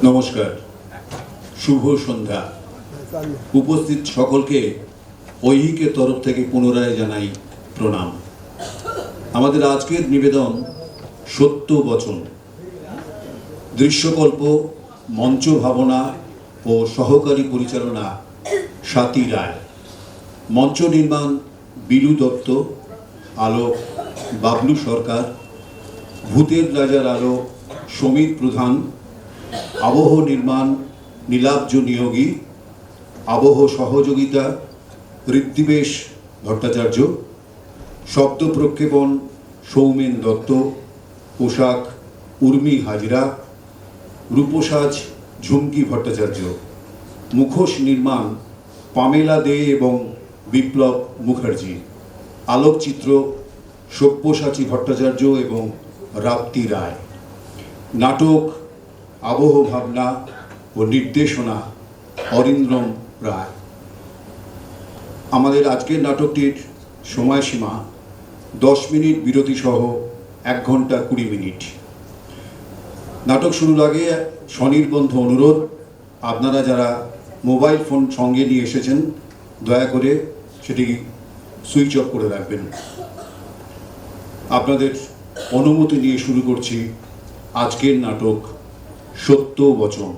নমস্কার, শুভ সন্ধ্যা। উপস্থিত সকলকে ঐহিকের তরফ থেকে পুনরায় জানাই প্রণাম। আমাদের আজকের নিবেদন সত্য বচন, দৃশ্যকল্প, মঞ্চ ভাবনা ও সহকারী পরিচালনা স্বাতী রায়, মঞ্চ নির্মাণ বিলু দত্ত, আলোক বাবলু সরকার, ভূতের রাজার আলো সমীর প্রধান, আবহ নির্মাণ নীলাব্জ নিয়োগী, আবহ সহযোগিতা ঋদ্ধিবেশ ভট্টাচার্য, শব্দ প্রক্ষেপণ সৌমেন দত্ত, পোশাক উর্মি হাজরা, রূপসাজ ঝুমকি ভট্টাচার্য, মুখোশ নির্মাণ পামেলা দে এবং বিপ্লব মুখার্জি, আলোকচিত্র সব্যসাচী ভট্টাচার্য এবং রাপ্তি রায়, নাটক আবহ ভাবনা ও নির্দেশনা অরিন্দ্রম রায়। আমাদের আজকের নাটকটির সময়সীমা 10 মিনিট বিরতি সহ 1 ঘন্টা 20 মিনিট। নাটক শুরুর আগে স্বনির্বন্ধ অনুরোধ, আপনারা যারা মোবাইল ফোন সঙ্গে নিয়ে এসেছেন দয়া করে সেটি সুইচ অফ করে রাখবেন। আপনাদের অনুমতি নিয়ে শুরু করছি আজকের নাটক সত্য বচন।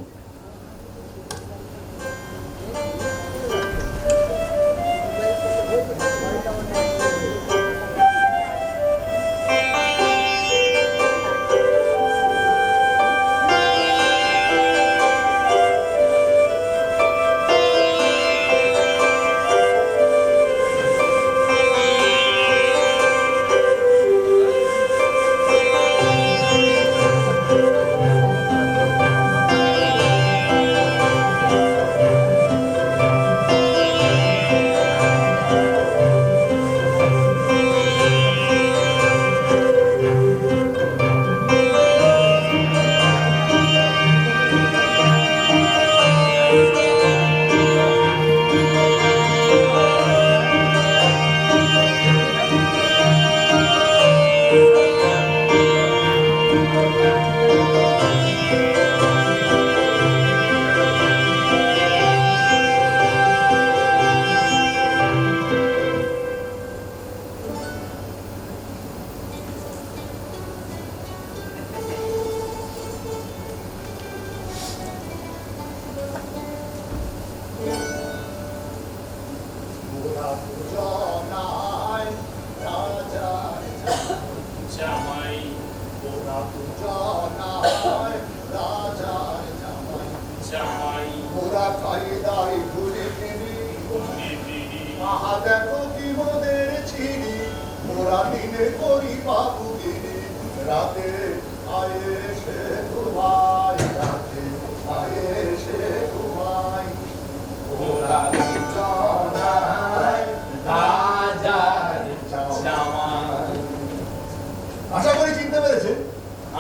আশা করি চিনতে পেরেছেন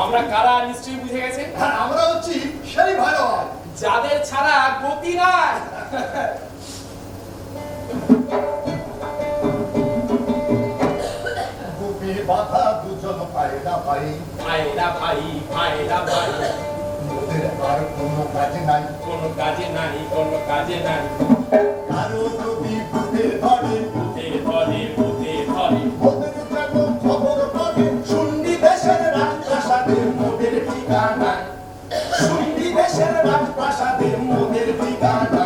আমরা কারা নিশ্চয়ই বুঝে গেছে। আমরা হচ্ছি সেই ভাইরা যাদের ছাড়া গতি নাই। গুপি বাধা দুজন পায়রা ভাই, ভাইরা ভাই ভাইরা ভাই, ওদের আর কোনো কাজে নাই, কোনো কাজে নাই, কোনো কাজে নাই। কারো যদি ভূতে ধরে, ভূতে ধরে, ভূতে ধরে, ওদের যেন খবর পাবে শুনবি দেশের রাজপ্রাসাদে মোদের ঠিকানা, শুনবি দেশের রাজপ্রাসাদে মোদের ঠিকানা।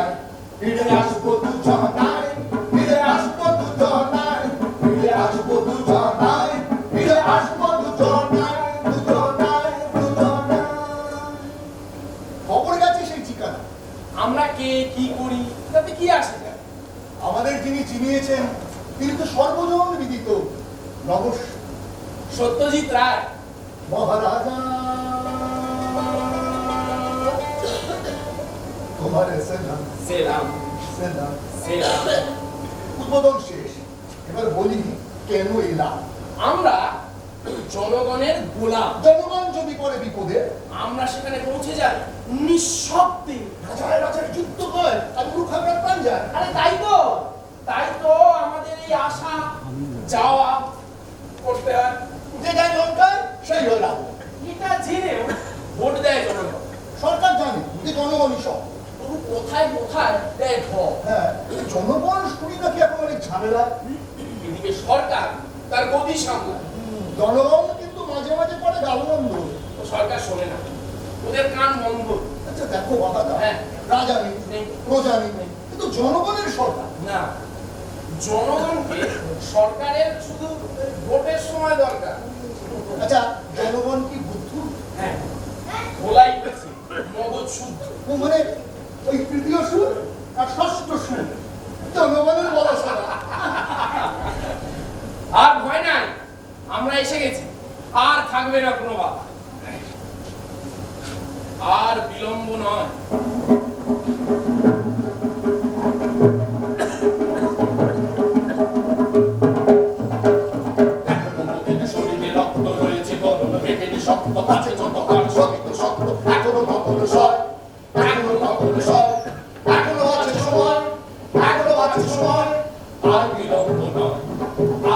ফিরে আসবো দুজনায়, ফিরে আসবো দুজনায়, ফিরে আসবো দুজনায়, ফিরে আসবো দুজনায়, দুজনায়, দুজনায়। খবর গেছে সেই ঠিকানা। আমরা কে কি করি তাতে কি আসে যায়? আমাদের যিনি চিনিয়েছেন তিনি তো সর্বজন বিদিত নবস সত্যজিৎ রায় মহারাজা। তোমার সেলাম সেরাম সেলাম। সেরাম। উদ্বোধন শেষ, এবার বলি কেন এলাম। আমরা জনগণের গোলাম। জনগণ যদি পড়ে বিপদে আমরা সেখানে পৌঁছে যাই নিঃশব্দে। রাজায় রাজার যুদ্ধ হয় আর মূর্খাগ্রাত প্রাণ যায়। আরে তাই তো আমাদের এই আশা যাওয়া করতে হয়। যে যায় লঙ্কায় সেই হয় রাবণ। এটা জেনেও ভোট দেয় জনগণ। সরকার জানে এতে জনগণই সব। তবু কোথায় কোথায় দেয় ভয়। হ্যাঁ, জনগণ শুনি নাকি এখন অনেক ঝামেলা। এদিকে সরকার তার গতি সামলায়, জনগণ কিন্তু মাঝে মাঝে পড়ে গালমন্দ। তো সরকার শোনে না, ওদের কান বন্ধ। আচ্ছা দেখো বাবা, হ্যাঁ। রাজা নেই, নেই। প্রজা নেই, কিন্তু জনগণের সরকার। না, জনগণকে সরকারের শুধু ভোটের সময় দরকার। আচ্ছা, জনগণ কি বুদ্ধু? হ্যাঁ, বলাই গেছে মগজ শুদ্ধ। ও মানে ওই তৃতীয় সুর আর ষষ্ঠ সুর জনগণের বলা শোনা। আর ভয় নাই, আমরা এসে গেছি, আর থাকবে না কোনো বাধা। আর বিলম্ব নয়। শরীরে রক্ত রয়েছে, গরম পেটের শক্ত আছে যত আর শক্ত শক্ত, এখনো নকল সয়, এখনো নকল সয়, এখনো আছে সময়, এখনো আছে সময়। আর বিলম্ব নয়,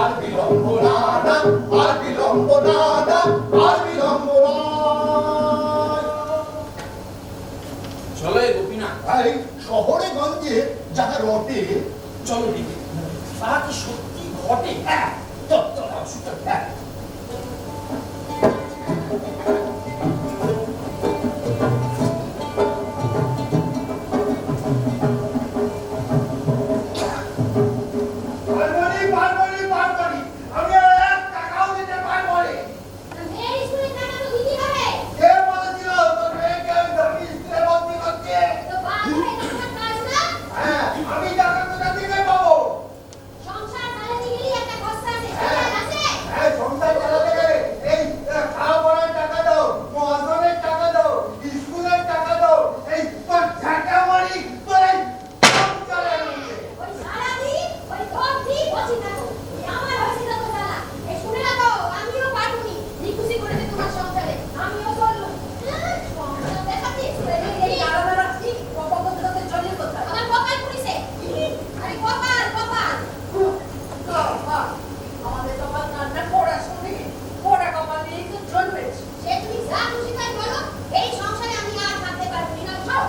আর বিলম্ব না না, আর বিলম্ব না না, আর বিলম্ব নয়। চলো এ গোপীনাথ, এই শহরে গঞ্জে যাহা রটে, চলো দিকে, তারা কি সত্যি ঘটে? হ্যাঁ, চল চল চল, হ্যাঁ। আমি এক টাকাও দিতে পারবো না। মেয়ের স্কুলের টাকা তো দিতে হবে। কে বলেছিল তোর মেয়েকে আমি ধর্মী স্কুলে ভর্তি করছি? তো বাপ হয়ে তোমার কাজ না? হ্যাঁ, আমি টাকা কোথা থেকে পাবো? সংসার চালাতে গেলেই একটা খরচা আছে, সেটা আছে? হ্যাঁ, সংসার চালাতে গেলে এই খাওয়া পড়ার টাকা দাও, মহাজনের টাকা দাও, স্কুলের টাকা দাও, এই তোর ঝাঁটা মারি তোর এই সংসারের মধ্যে। ওই সারাদিন ওই ধরছি বসে থাকো। এই আমার হয়েছে যত জ্বালা। এই শুনে রাখো, আমিও পারবনি। নিখুশি করেছে তোমার সংসারে। আমিও চললুম। সংসার দেখাচ্ছিস? এই আলাদা ঠিক কপালতে চলে কোথায়? আমার কপাল পুড়িছে। আরে কপাল, কপাল। আমাদের কপাল কান্না পড়া শুনি, পড়া কপাল নিয়েই তো জন্মেছ। সে তুমি যা খুশি তাই বলো। এই সংসারে আমি আর থাকতে পারবো না। খাও।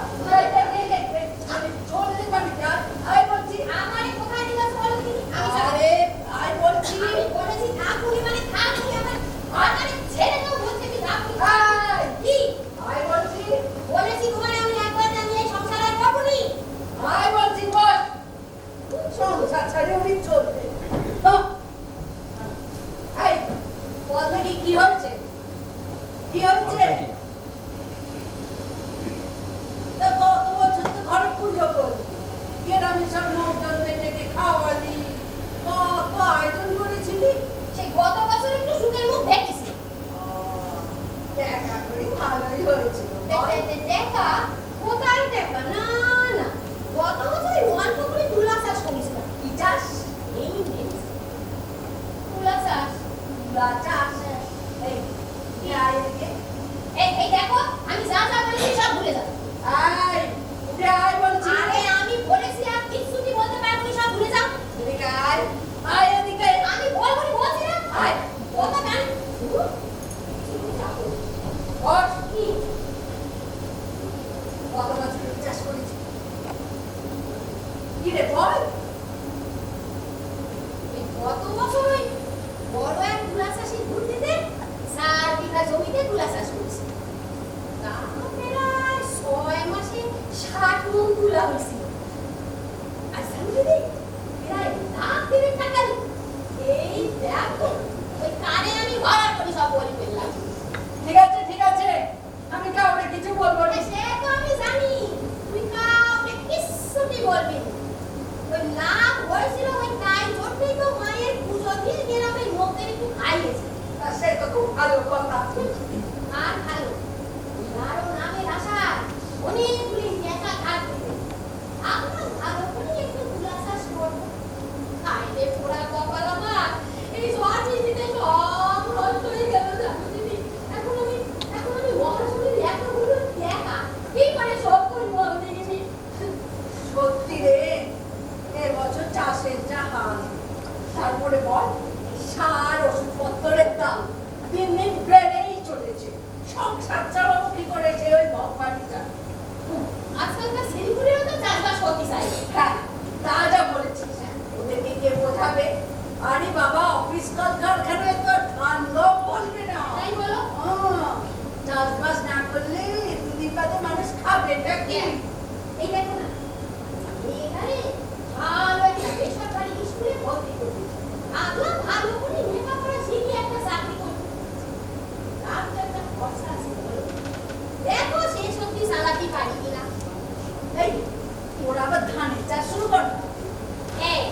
আমি চলতে পারি না, আই বলছি। আমারে কোথায় দিলাস বলো তুমি? আমি যাবো। আরে আই বলছি, আমি বলেছি থাকুনি মানে থাকুনি। আমার আমারে ছেড়ে দাও বলতে কি থাকুনি? আই কি? আই বলছি, বলেছি তোমারে আমি একবার না নিয়ে সংসার আর পাবনি। আই বলছি বল। সংসার ছাড়ে উনি চলবে। হ্যাঁ। এই বলবে কি হচ্ছে? কি হচ্ছে? তা কত বছর তো ঘরে পুজো করলি, গ্রামের সব লোকজন ডেকে খাওয়ালি, কত আয়োজন করেছিলি। সেই গত বছর একটু সুখের মুখ দেখেছি। দেখা করি ভালোই হয়েছিল। দেখা কোথায় দেখা? না না, গত বছর অল্প করে তুলা চাষ করেছিলাম। কি চাষ? এই তুলা চাষ। তুলা চাষ? এই কি আয় এদিকে? এই দেখো, আমি যা যা বলেছি সব ভুলে যাও। আয় উঠে আয় বলছি। আরে আমি বলেছি আর কিচ্ছুটি বলতে পারবো সব ভুলে যাও। এদিকে আয়, আয় এদিকে। আমি বলবো বলছি না। আয় কথা কান। বস, কি? কত বছর তুই চাষ করেছিস? কি রে বল? এই গত বছর ওই বড় এক তুলা চাষি ঘুরতে 4 বিঘা জমিতে তুলা চাষ করেছি। তা প্রায় 6 মাসে 60 মণ তুলা হয়েছিল। আর জানো দিদি, প্রায় লাখ দেড়েক টাকা। এই দেখো, ওই কানে আমি ভাড়া করে সব বলে ফেললাম। ঠিক আছে ঠিক আছে, আমি কাউকে কিছু বলবো না। সে তো আমি জানি, তুই কাউকে কিচ্ছুটি বলবি না। ওই লাভ হয়েছিল ওই তাই জন্যই তো মায়ের পুজো দিয়ে গ্রামের লোকদের একটু খাইয়েছে। তা সে তো খুব ভালো কথা। আর ভালো, আরো নামের আশায় অনেকগুলি নেতা থাকবে। আমরা ভালো করে একটু তুলা চাষ করবো। খাইলে পোড়া কপাল আমার, এই ঝড় বৃষ্টিতে সব নষ্ট হয়ে গেল জানো দিদি। এখন আমি মহাশরীর এতগুলো টাকা কি করে শোধ করবো আমি দেখিনি। সত্যি রে, এবছর চাষের যা হাল। তারপরে বল, সার ওষুধপত্রের দাম দিন দিন বেড়েই চলেছে। সংসার চালাবো কি করেছে ওই ভগবানই জানে। আজকালকার শিলিগুড়িও তো চাষবাস করতে চাই। হ্যাঁ, তা যা বলেছিস। ওদেরকে কে বোঝাবে? আরে বাবা, অফিস কারখানায় তো ঠান্ডাও বলবে না। তাই বলো? চাষবাস না করলে দুদিন বাদে মানুষ খাবেটা কি? এই দেখো না, এখানে ভালো একটা বেসরকারি স্কুলে ভর্তি করতে ভাবলাম ভালো করে লেখাপড়া শিখে একটা চাকরি করতে। তার তো একটা খরচা আছে বলো। দেখো শেষ অব্দি চালাতে পারি কিনা। এই, ওরা আবার ধানের চাষ শুরু কর। এই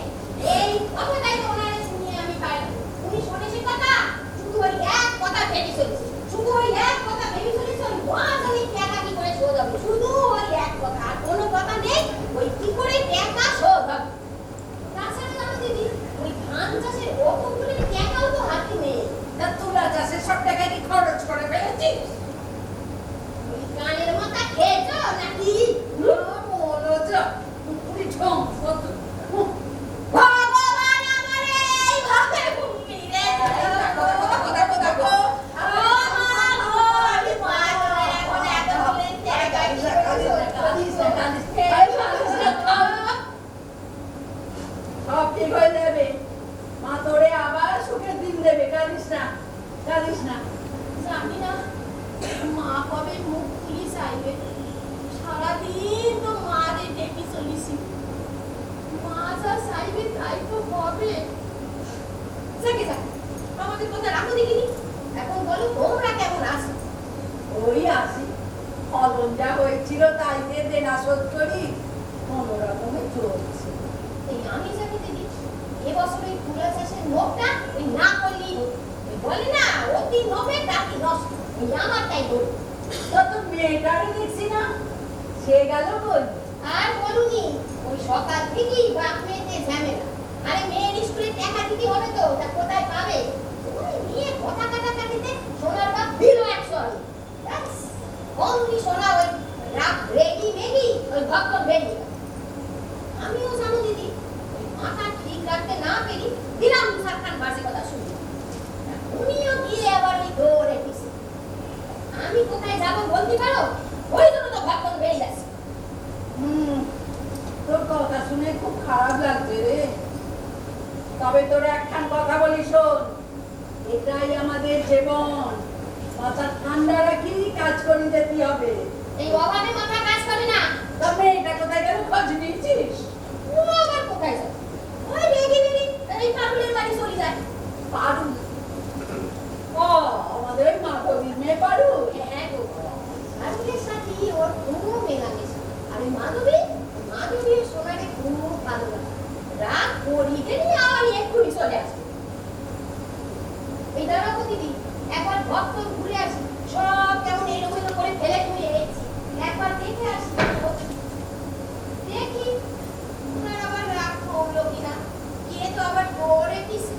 এই কথাটাই তো ওনারে শুনিয়ে আমি পাই। উনি শুনেছে কথা, শুধু ওই এক কথা ভেবে চলেছে। শুধু ওই এক কথা ভেবে চলেছে, ওই মহাজনী টাকা কি করে শোধ হবে। শুধু ওই এক কথা, আর কোনো কথা নেই ওই কি করে টাকা শোধ হবে। তাছাড়া জানো দিদি, ওই ধান চাষের অতগুলি টাকাও তো হাতে নেই। তা তুলা চাষে সব টাকা কি খরচ করে ফেলেছিস? ওই কানের মাথা খেয়েছো নাকি? মনোযোগ, পুরি ঠোং, কত ভগবান আমারে এইভাবে ঘুমিয়ে দেখো, দেখো, দেখো। সব ঠিক হয়ে যাবে। মা তোরে আবার সুখের দিন দেবে। কাঁদিস না, কাঁদিস না। জানি না মা কবে মুখ খুলি চাইবে। সারাদিন তো মারে ডেকে চলিছি, মা যা চাইবে তাই তো হবে। যাকে যাক, আমাদের কথা রাখো দেখিনি। এখন বলো তোমরা কেমন আছো? ওই আসি, ফলন যা হয়েছিল তাইতে দেনা শোধ করি, কোনো রকমে চলছে। এই আমি জানি দিদি, এবছর ওই তুলা চাষের নোটটা ওই না করলেই হতো। ওই বলে না অতি নবে তাকে নষ্ট, ওই আমারটাই বলি। তো তোর মেয়েটারে দেখছি না, সে গেল বল। আর বলুনি, ওই সকাল থেকেই বাপ মেয়েতে ঝামেলা। আরে মেয়ের স্কুলে টাকা দিতে হবে তো, তা কোথায় পাবে? ওই নিয়ে কথা কাটাকাটিতে সোনার বাপ দিল 100 আলু। ব্যাস, অমনি সোনা ওই রাত রেডি মেডি ওই ভক্ত বেরিয়ে গেল। আমিও জানো দিদি, ওই মাথা ঠিক রাখতে না পেরি দিলাম মুসার খান বাজে কথা শুনি। উনিও গিয়ে আবার ওই দৌড়ে দিছে। আমি কোথায় যাবো বলতে পারো? ওই জন্য তো ভক্ত বেরিয়ে যাচ্ছে। তোর কথা শুনে খুব খারাপ লাগছে রে। তবে তোর একখান কথা বলি শোন, এটাই আমাদের জীবন। মাথা ঠান্ডা রাখি কাজ করে যেতে হবে। এই অভাবে মাথা কাজ করে না। তবে এটা কোথায় গেল খোঁজ নিয়েছিস? ও আবার কোথায় যায়? ওই রেগে রেগে এই পাগলের বাড়ি চলে যায়। পারু, ও আমাদের ওই মাধবীর মেয়ে পারু। হ্যাঁ গো, পাগলের সাথে ওর কোনো মেলামেশা। আর ওই মাধবী সোনাকে খুব ভালো লাগে। রাত পড়িতে নিয়ে আবার এক্ষুনি চলে আসে। এই দাঁড়াবো দিদি, একবার ভক্ত ঘুরে আসি। সব কেমন এলোমেলো করে ফেলে ঘুরে এসেছি, একবার দেখে আসি। দেখি ওনার আবার রাগ হলো কিনা। কে তো আবার পরে পিছে।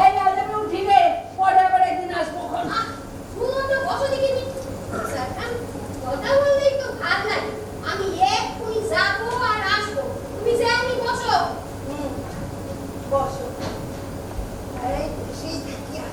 এই আজ আমি উঠি রে, পরে আবার একদিন আসবো। শুনুন তো, বসো দেখিনি। স্যার, আমি কথা বললেই তো ভাত লাগে। আমি এক্ষুনি যাবো আর আসবো। তুমি যাওনি, বসো। বসো। এই সেই থাকি আর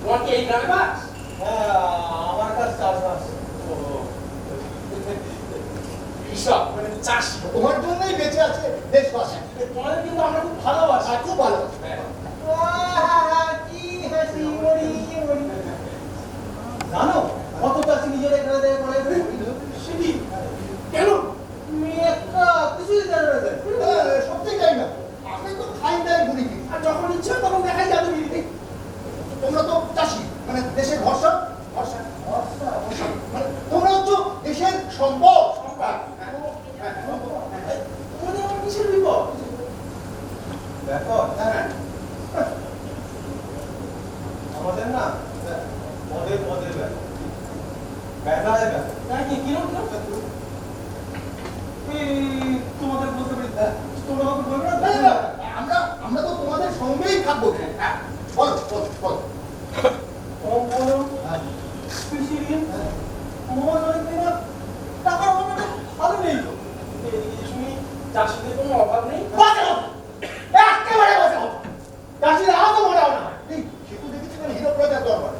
তোমার কি এই গ্রামে বাস? হ্যাঁ, আমার কাছে চাষবাস। কৃষক মানে চাষি। তোমার জন্যই বেঁচে আছে দেশবাসী। তোমাদের কিন্তু আমরা খুব ভালোবাসি। আর খুব ভালোবাসি। হ্যাঁ। কি হাসি মরি মরি। জানো কত চাষি নিজের এখানে দেয় করে সেটি কেন? একটা কিছুই জানে না। সত্যি যাই না, আপনি তো খাই দেয় বুড়ি। আর যখন ইচ্ছা তখন দেখাই যাবে বিড়িতে। তোমরা তো চাষি, মানে দেশের ভরসা। ভরসা ভরসা ভরসা মানে তোমরা হচ্ছে দেশের সম্পদ। সম্পদ। তোমাদের আমার কিসের বিপদ? দেখো আমাদের না পদে পদে ব্যথায় ব্যথা। না কি কিরম কিরম? তোমাদের বলতে পারি তোমরা আমাকে বলবে না? আমরা তো তোমাদের সঙ্গেই থাকবো। বল বল বল। কৃষি ঋণ মহাজনের কিনা টাকার অভাবটা ভালো নেই তো। এদিকে শুনি চাষিদের কোনো অভাব নেই। একেবারে বাজে কথা। চাষিরা আজও মরাও না। এই সেতু দেখেছি মানে হিরো প্রজার দরবার।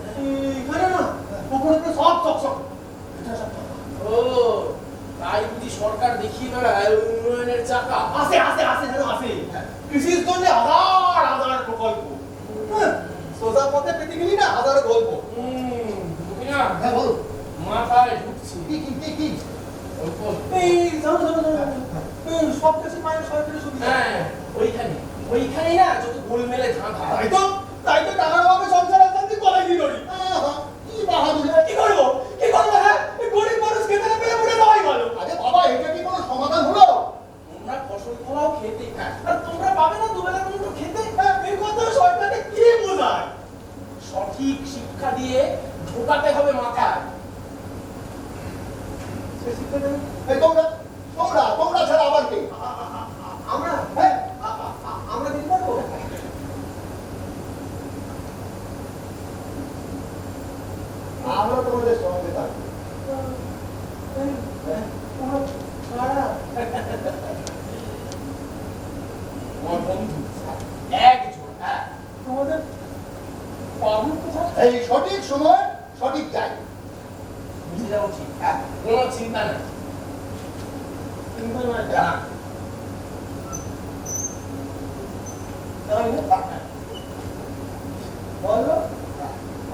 এখানে না পুকুরে পুরো সব চকচক। ও তাই বুঝি সরকার দেখিয়ে বেড়ায় উন্নয়নের চাকা। আসে আসে আসে যেন আসে। কৃষির জন্য হাজার হাজার প্রকল্প। সোজা পথে পেতে গেলি না হাজার গল্প। বুঝি না হ্যাঁ বলো। মাথায় ঢুকছি। কি অল্প এই জানো সব কিছু মায়ের সরকারি সুবিধা। হ্যাঁ ওইখানেই না যত গোলমেলে ধাঁধা। তাই তো টাকার অভাবে সংসার অশান্তি কলাই দিল। কি বাহাদুরি। কি করবো হ্যাঁ এই গরিব মানুষ খেতে না পেলে মরে যাওয়াই ভালো। আরে বাবা এটা কি কোনো সমাধান হলো? তোমরা ফসল ফলাও খেতে আর তোমরা পাবে না দুবেলা দুটো খেতে। এই কথা সরকারকে কি বোঝায়? সঠিক শিক্ষা দিয়ে ঢোকাতে হবে মাথায়। এই তোমরা ছাড়া আবার কে? আমরা হ্যাঁ আমরা দিতে পারবো। আমরা তোমাদের সঙ্গে থাকবো। আমার বন্ধু একজন। তোমাদের পাবো কোথায়? এই সঠিক সময় সঠিক জায়গা। বুঝে যাও ঠিক। কোনো চিন্তা নেই। জানা বলো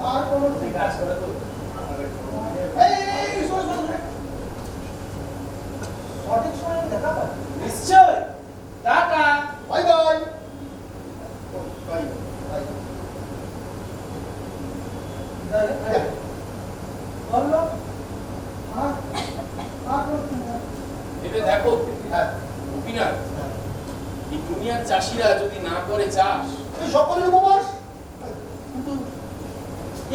আর কোনো ঠিক কাজ করে তো এই শোনো সঠিক সময় দেখা পাই। নিশ্চয়। Tata. Bye bye. Bye bye. বলো আর এতে দেখো অভিনয় এই দুনিয়ার চাষিরা যদি না করে চাষ সকলের উপবাস। কিন্তু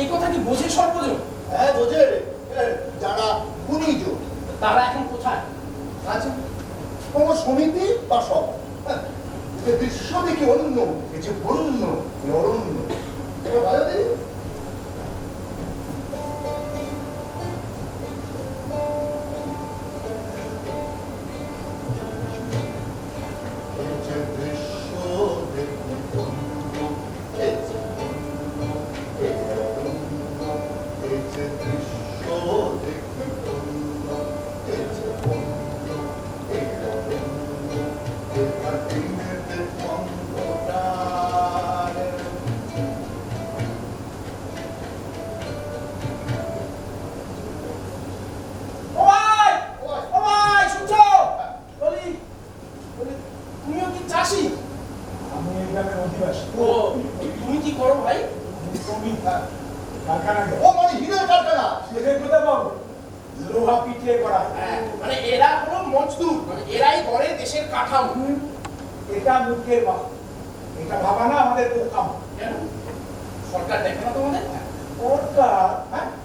এই কথা কি বোঝে সর্বজন? হ্যাঁ বোঝে যারা গুণীজ। তারা এখন কোথায় আছে কোনো সমিতি বা সব দৃশ্য দেখে অন্য এই যে বন্য অরণ্য ভালো দিই। তুমিও কি চাষি? আমি এই গ্রামের অধিবাসী। ও তুমি কি করো ভাই? কারখানা ও মানে হিরের কারখানা। সেখানে কোথায় পাবো? লোহা পিটিয়ে করা। মানে এরা হলো মজদুর, মানে এরাই গড়ে দেশের কাঠামো। এটা মুখের ভাব, এটা ভাবা না আমাদের কাম। কেন সরকার দেখে না তোমাদের? সরকার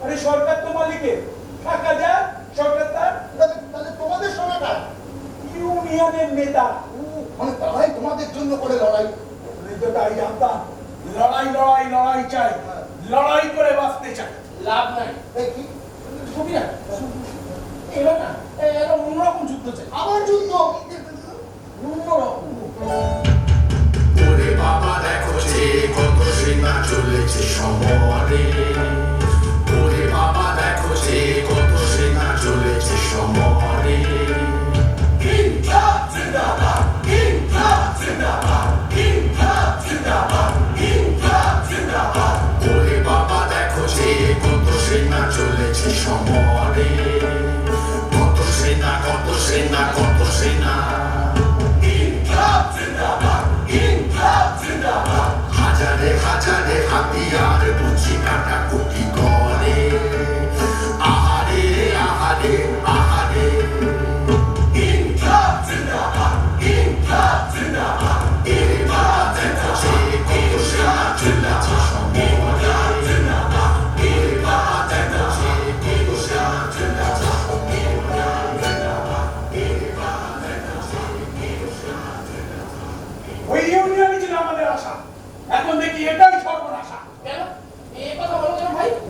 আরে সরকার তো মালিকের টাকা যা সরকার তার। তাহলে তোমাদের সরকার ইউনিয়নের নেতা মানে তারাই তোমাদের জন্য করে লড়াই। তো তাই জানতাম লড়াই চাই, লড়াই করে বাঁচতে চাই। লাভ নাই। কি ছবি না এবার না এরা অন্যরকম যুদ্ধ চাই। আমার যুদ্ধ অন্যরকম। ওরে বাবা দেখো যে কত সীমা চলেছে সমরে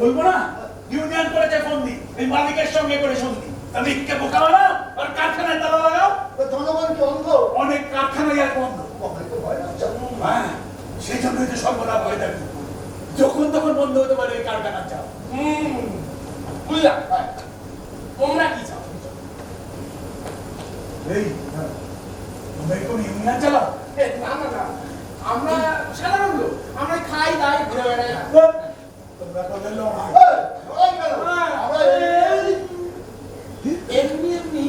বলবো না ইউনিয়ন করেছে ফন্দি, এই মালিকের সঙ্গে করে সন্ধি। মালিককে বোকা বানাও আর কারখানায় তালা লাগাও। তো জনগণকে অন্ধ। অনেক কারখানায় আর বন্ধ। কবে তো ভয় লাগছে। হ্যাঁ, সেই জন্যই তো সর্বদা ভয় থাকবে। যখন তখন বন্ধ হতে পারে এই কারখানা চাও। বুঝলাম। তোমরা কি চাও? এই তোমরা কোন ইউনিয়ন চালাও? না না না, আমরা সাধারণ লোক, আমরা খাই দাই ঘুরে বেড়াই না। তোমরা তোদের লড়াই। লড়াই কেন? আমরা এমনি এমনি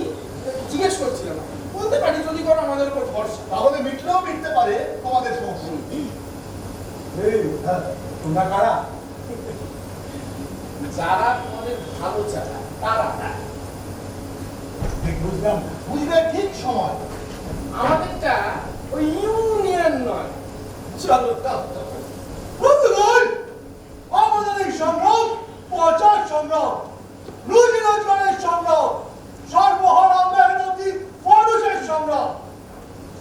জিজ্ঞেস করছিলাম, বলতে পারি যদি কোনো আমাদের উপর ভরসা। তাহলে মিটলেও মিটতে পারে আমাদের সমস্যা। তোমরা কারা? যারা তোমাদের ভালো চায় তারা। ঠিক বুঝলাম না। বুঝবে ঠিক সময়। আমাদেরটা ওই ইউনিয়ন নয়। চলো বন্ধুগণ, আমাদের এই সংগ্রাম প্রচার সংগ্রাম, রুজি রোজগারের সংগ্রাম, সর্বহারা মেহনতি মানুষের সংগ্রাম।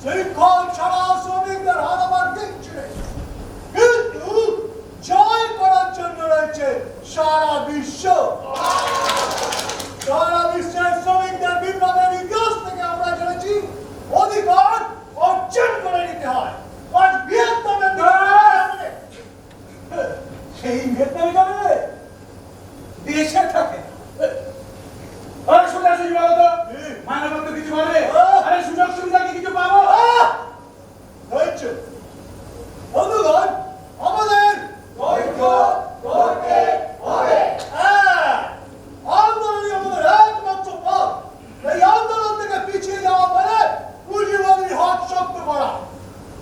শৃঙ্খল ছাড়া শ্রমিকদের হারাবার দিচ্ছে, কিন্তু জয় করার জন্য রয়েছে সারা বিশ্ব। সারা বিশ্বের শ্রমিকদের বিপ্লবের ইতিহাস থেকে আমরা জেনেছি অধিকার অর্জন করে নিতে হয়। আজ ভিয়েতনামের সেই ভিয়েতনামে যাবে দেশে থাকে। আরে সোজাসুজি বলো তো, মানবত কিছু বলে? আরে সুযোগ সুবিধা কি কিছু পাবো? রয়েছে। বন্ধুগণ, আমাদের ঐক্য করতে হবে। আন্দোলনই আমাদের একমাত্র পথ। এই আন্দোলন থেকে পিছিয়ে যাওয়া মানে পুঁজিবাদীর হাত শক্ত করা,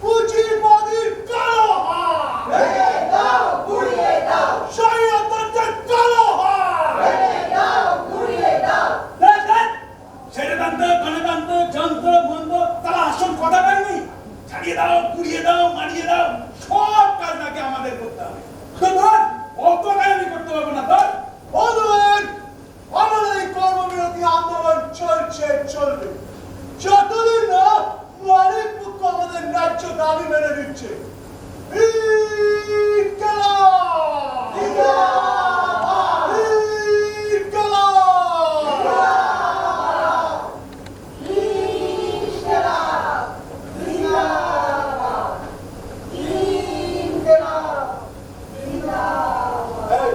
পুঁজিবাদীর কালো হাত ভেঙে দাও, গুঁড়িয়ে দাও, স্বৈরতন্ত্রের কালো হাত ভেঙে দাও, গুঁড়িয়ে দাও। ষড়যন্ত্র, গণতন্ত্র, যন্ত্র, মন্ত্র, তারা আসল কথা পায়নি। ছাড়িয়ে দাও, পুড়িয়ে দাও, মারিয়ে দাও, সব কাজ নাকি আমাদের করতে হবে। তো ধর, অত কাজ আমি করতে পারবো না। ধর বন্ধুগণ, আমাদের এই কর্মবিরতি আন্দোলন চলছে, চলবে যতদিন না মালিক পক্ষ আমাদের ন্যায্য দাবি মেনে দিচ্ছে। ইনকিলাব! ইনকিলাব! এই,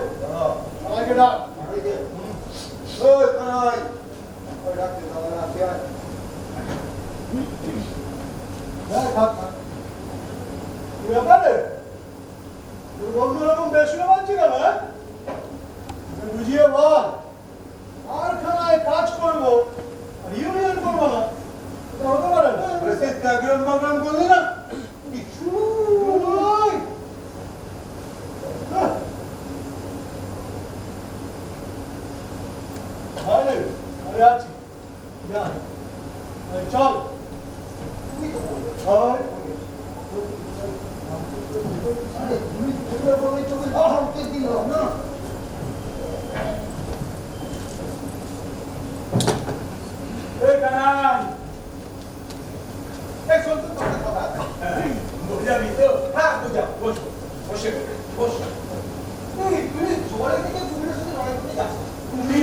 আমাকে ডাক। ওই, কানাই। ওই ডাকতে দাও না, কে আয়? হ্যাঁ, থাক, থাক। কি ব্যাপার রে? তোর বন্ধু এরকম বেশি পাচ্ছি কেন, হ্যাঁ? তুই বুঝিয়ে বল। কারখানায় কাজ করবো আর ইউনিয়ন করবো না, এটা হতে পারে না। ত্যাগের প্রোগ্রাম করলি না? ওই! হ্যাঁ। আরে, আরে আছি। যা। এই চল। হয়। আরে, তুমি তোমরা বলে তোকে আমাকে দিল না। এই কানাই, এই শোন তো তোর কথা। বুঝাবি তো? হ্যাঁ, বুঝা। বসো, বসে বসো। তুমি জোরে থেকে কুমিরের সাথে লড়াই করতে যাচ্ছ। তুমি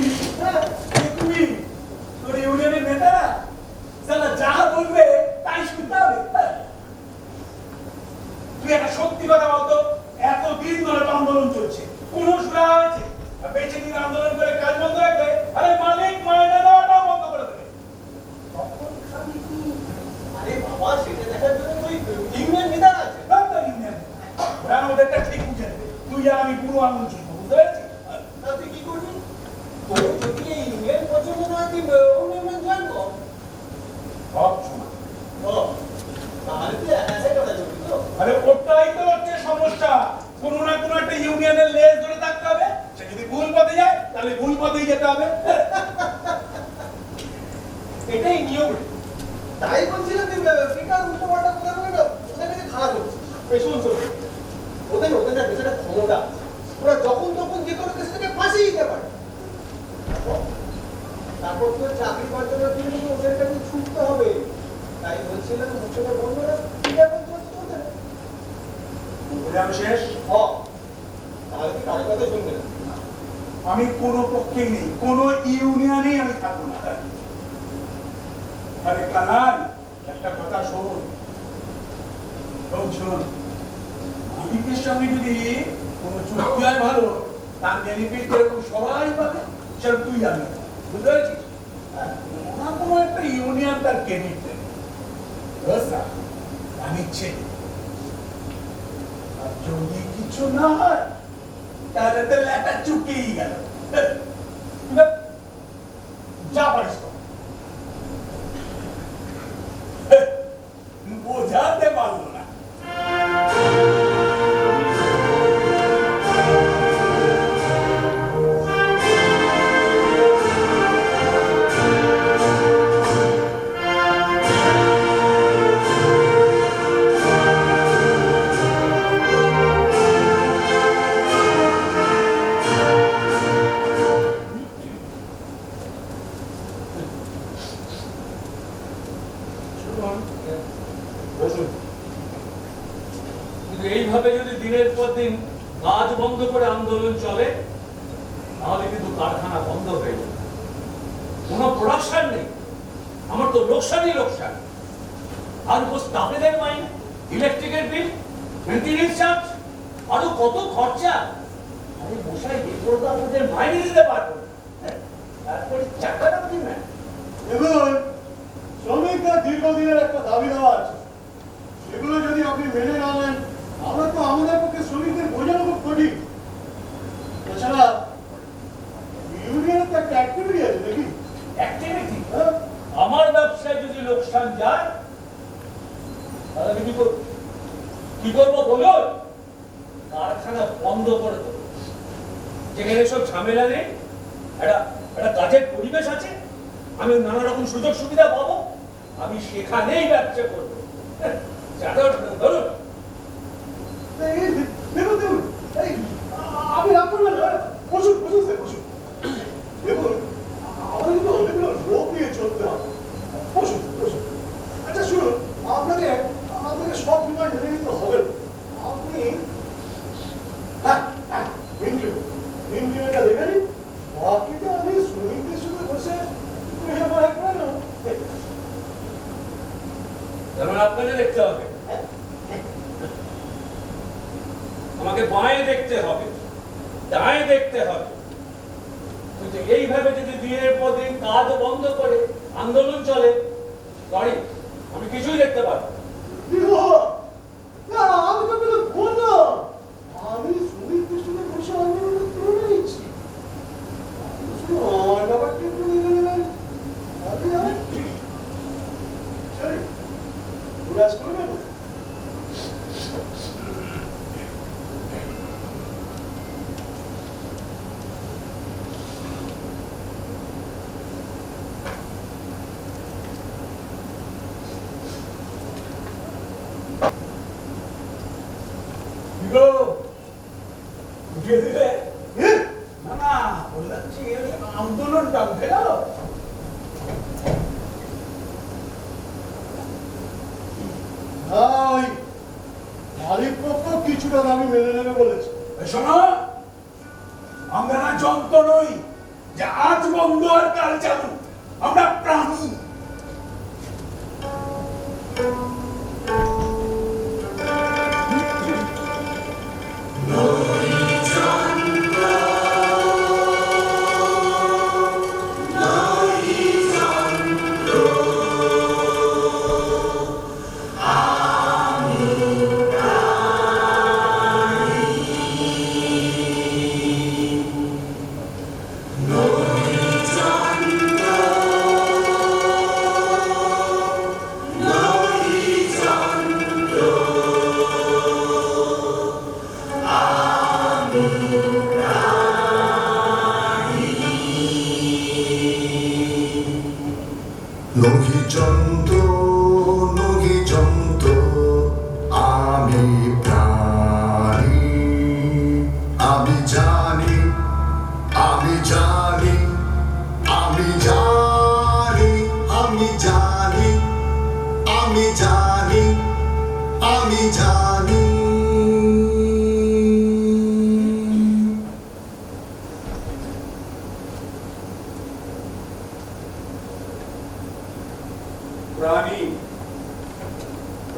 তুমি তোর ইউনিয়নের নেতারা যারা যা বলবে তাই শুনতে হবে। তুই একটা সত্যি কথা বলতো, এতদিন ধরে তো আন্দোলন চলছে, কোন সুরা হয়েছে? বেঁচে দিন আন্দোলন করে কাজ বন্ধ রাখবে, আরে মালিক মাইনে দেওয়াটাও বন্ধ করে দেবে। তখন খাবি কি? আরে বাবা, সেটা দেখার জন্য তুই ইউনিয়ন লিডার আছে। ওরা ওদেরটা ঠিক বুঝে নেবে। তুই আর আমি পুরো আঙুল চুষবো, বুঝতে পেরেছিস? তা তুই কি করবি? তোর যদি এই ইউনিয়ন পছন্দ না, তুই অন্য ইউনিয়ন জয়েন কর। সব সময়। ও, তাহলে তুই একাই করা যাবি তো? আরে ওটাই তো হচ্ছে সমস্যা। কোনো না কোনো একটা ইউনিয়নের লেজ ধরে থাকতে হবে। সে যদি ভুল পথে যায় তাহলে ভুল পথেই যেতে হবে। এটাই নিয়ম। তাই বলছিলাম তুই ফিকার উল্টো পাল্টা কথা বলে না, ওদের কাছে খারাপ হচ্ছে। এই শোন শোন, ওদের না বেচারা ক্ষমতা আছে। ওরা যখন তখন যে কোনো কিছু থেকে ফাঁসি দিতে পারে। তারপর তোর চাকরি পাওয়ার জন্য কিন্তু ওদের কাছে ছুটতে হবে। তাই বলছিলাম মুখটা বন্ধ রাখ, ফিকার বন্ধ করতে চলতে না। প্রোগ্রাম শেষ। তাহলে তুই কারো কথা শুনবে না। আমি কোনো পক্ষেই নেই, কোনো ইউনিয়নেই আমি থাকবো না। আরে কানাল, একটা কথা শোন, শোন, মালিকের সঙ্গে যদি কোনো চুক্তি হয় ভালো, তার বেনিফিট যেরকম সবাই পাবে সেরকম তুই জানবি, বুঝতে পেরেছিস? কোনো একটা ইউনিয়ন তার ক্রেডিট দেবে, নিচ্ছে। আর যদি কিছু না হয় তাহলে তো লেটা চুকেই গেল। যা পারিস বোঝাতে পারলো না। কিন্তু এইভাবে যদি দিনের পর দিন কাজ বন্ধ করে আন্দোলন চলে, তাহলে কিন্তু কারখানা বন্ধ হয়ে যাবে, কোনো প্রোডাকশন নেই, আমার তো লোকসানই লোকসান। আর উপর স্টাফেদের মাইনে, ইলেকট্রিকের বিল, মেনটেনেন্স চার্জ, আরো কত খরচা। আরে মশাই, এরপর তো আপনাদের মাইনে দিতে পারবো না, তারপরে চাকাটা দিন না। দেখুন, শ্রমিকদের দীর্ঘদিনের একটা দাবি দেওয়া আছে, সেগুলো যদি আপনি মেনে না নেন, আমরা তো আমাদের পক্ষে শ্রমিকদের বোঝানো খুব কঠিন। তাছাড়া ইউনিয়নের তো একটা অ্যাক্টিভিটি আছে নাকি? অ্যাক্টিভিটি? আমার ব্যবসায় যদি লোকসান যায় তাহলে আমি কি করবো? কি করবো বলুন? কারখানা বন্ধ করে দেবো, যেখানে সব ঝামেলা নেই, একটা কাজের পরিবেশ আছে, আমি নানা রকম সুযোগ সুবিধা পাবো, আমি সেখানেই ব্যবসা করবো। ধরুন, দেখুন দেখুন, আপনি রাগ করবেন না, বসুন বসুন স্যার, বসুন। দেখুন, আমাদের কিন্তু অনেকগুলো লোক নিয়ে চলতে হবে, বসুন বসুন। আচ্ছা শুনুন, আপনাকে সব বিমান মেনে নিতে হবে না। আপনি ইঞ্জিনিয়ারটা দেখে নিন, বাকিটা আমি শ্রমিকদের সঙ্গে বসে আপনাকে দেখতে হবে, আমাকে বাঁয়ে দেখতে হবে, ডায়ে দেখতে হবে। কিন্তু এইভাবে যদি দিনের পর দিন কাজ বন্ধ করে আন্দোলন চলে, সরি, আমি কিছুই দেখতে পারবো না। আমি তো বললাম, আমি শ্রমিকদের সঙ্গে বসে আন্দোলন করে নিচ্ছি। আমার ব্যাপারটা একটু নিয়ে নেবেন, আপনি জানেন কাজ করবেন। উঠিয়ে দিলে না না, বললাম আন্দোলনটা উঠে গেল। মালিক পক্ষ কিছুটা দাবি মেনে নেবে বলেছে। শোনো, আমরা না যন্ত্র নই যে আজ বন্ধ আর কাল চালু, আমরা প্রাণী। নহি যন্ত্র নহি যন্ত্র, আমি প্রাণী। আমি জানি, আমি জানি, আমি জানি, আমি জানি, আমি জানি, আমি জানি।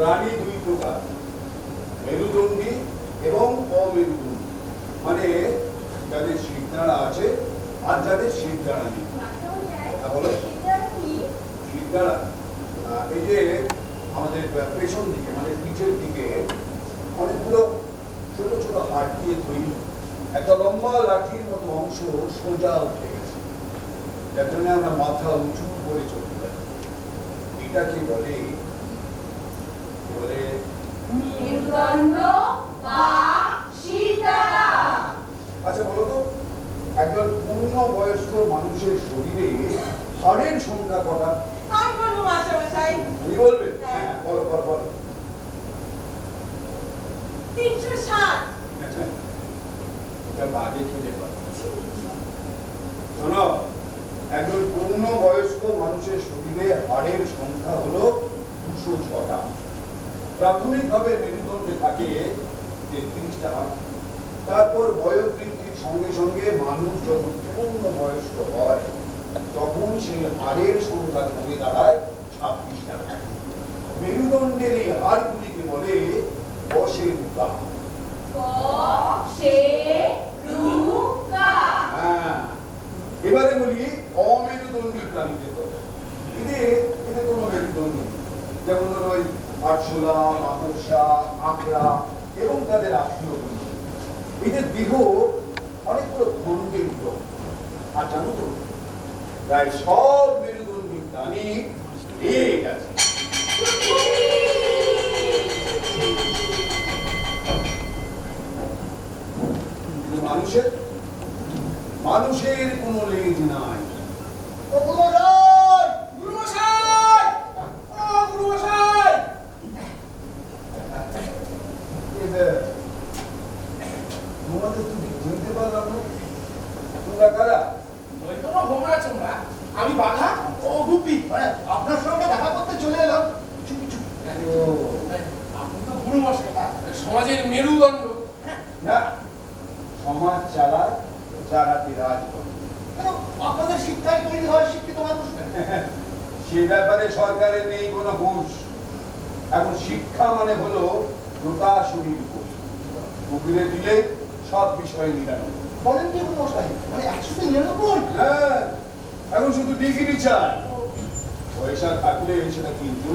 প্রাণী দুই প্রকার, মেরুদণ্ডী এবং অমেরুদণ্ডী, মানে যাদের শিরদাঁড়া আছে আর যাদের শিরদাঁড়া নেই। বলো শিরদাঁড়া, এই যে আমাদের পেছন দিকে মানে পিঠের দিকে অনেকগুলো ছোট ছোট হাড় দিয়ে তৈরি একটা লম্বা লাঠির মতো অংশ সোজা উঠে গেছে, যার জন্য আমরা মাথা উঁচু করে চলতে পারি। এটাকে বলে বলে মেরুদণ্ড বা শিরদাঁড়া। আচ্ছা বলো তো, একজন পূর্ণবয়স্ক মানুষের শরীরে হাড়ের সংখ্যা কটা? আমি বলবো মাস্টারমশাই। তুমি বলবে? হ্যাঁ, বলো বলো বলো। 360। এটা বাজে খুঁজে পাবো। শোনো, একজন পূর্ণবয়স্ক মানুষের শরীরে হাড়ের সংখ্যা হলো 206টা। প্রাথমিকভাবে মেরুদণ্ডে থাকে 33টা হাড়। তারপর বয়োবৃদ্ধির সঙ্গে সঙ্গে মানুষ যখন পূর্ণবয়স্ক হয় তখন সেই হাড়ের সংখ্যা কমে দাঁড়ায় 26টা। মেরুদণ্ডের এই হাড়গুলিকে বলে অশেরুকা। হ্যাঁ, এবারে বলি অমেরুদণ্ডী প্রাণীদের কথা। এদের কোনো মেরুদণ্ড নেই, যেমন ধরো ওই আরশোলা, মাকড়সা, আঁকড়া এবং তাদের আত্মীয় বন্ধু। এদের দেহ অনেকগুলো খণ্ডে বিভক্ত। আর জানো তো, প্রায় সব মেরুদণ্ডী প্রাণী ঠিক আছে। মানুষের কোনো লেজ নাই। ও গুরুমশাই! গুরুমশাই! ও গুরুমশাই! তোমাদের তুমি চিনতে পারলাম না, তোমরা কারা? ওই তো ভোমরা চোমরা, আমি বাঘা ও গুপি। মানে আপনার সঙ্গে দেখা করতে চলে এলাম। চুপি চুপি। আপনি তো গুরুমশাই, সমাজের মেরুদণ্ড। না, সমাজ চালায় যারা বিরাজ করে। কেন আপনাদের শিক্ষায় তৈরি হয় শিক্ষিত মানুষ? সে ব্যাপারে সরকারের নেই কোনো হুঁশ। এখন শিক্ষা মানে হলো প্রকাশনীর উপর, উকিলে দিলে সব বিষয় নিরানো। বলেন কি গুরুমশাই? মানে 199? হ্যাঁ, এখন শুধু ডিগ্রি চায়, পয়সা থাকলে সেটা কিন্তু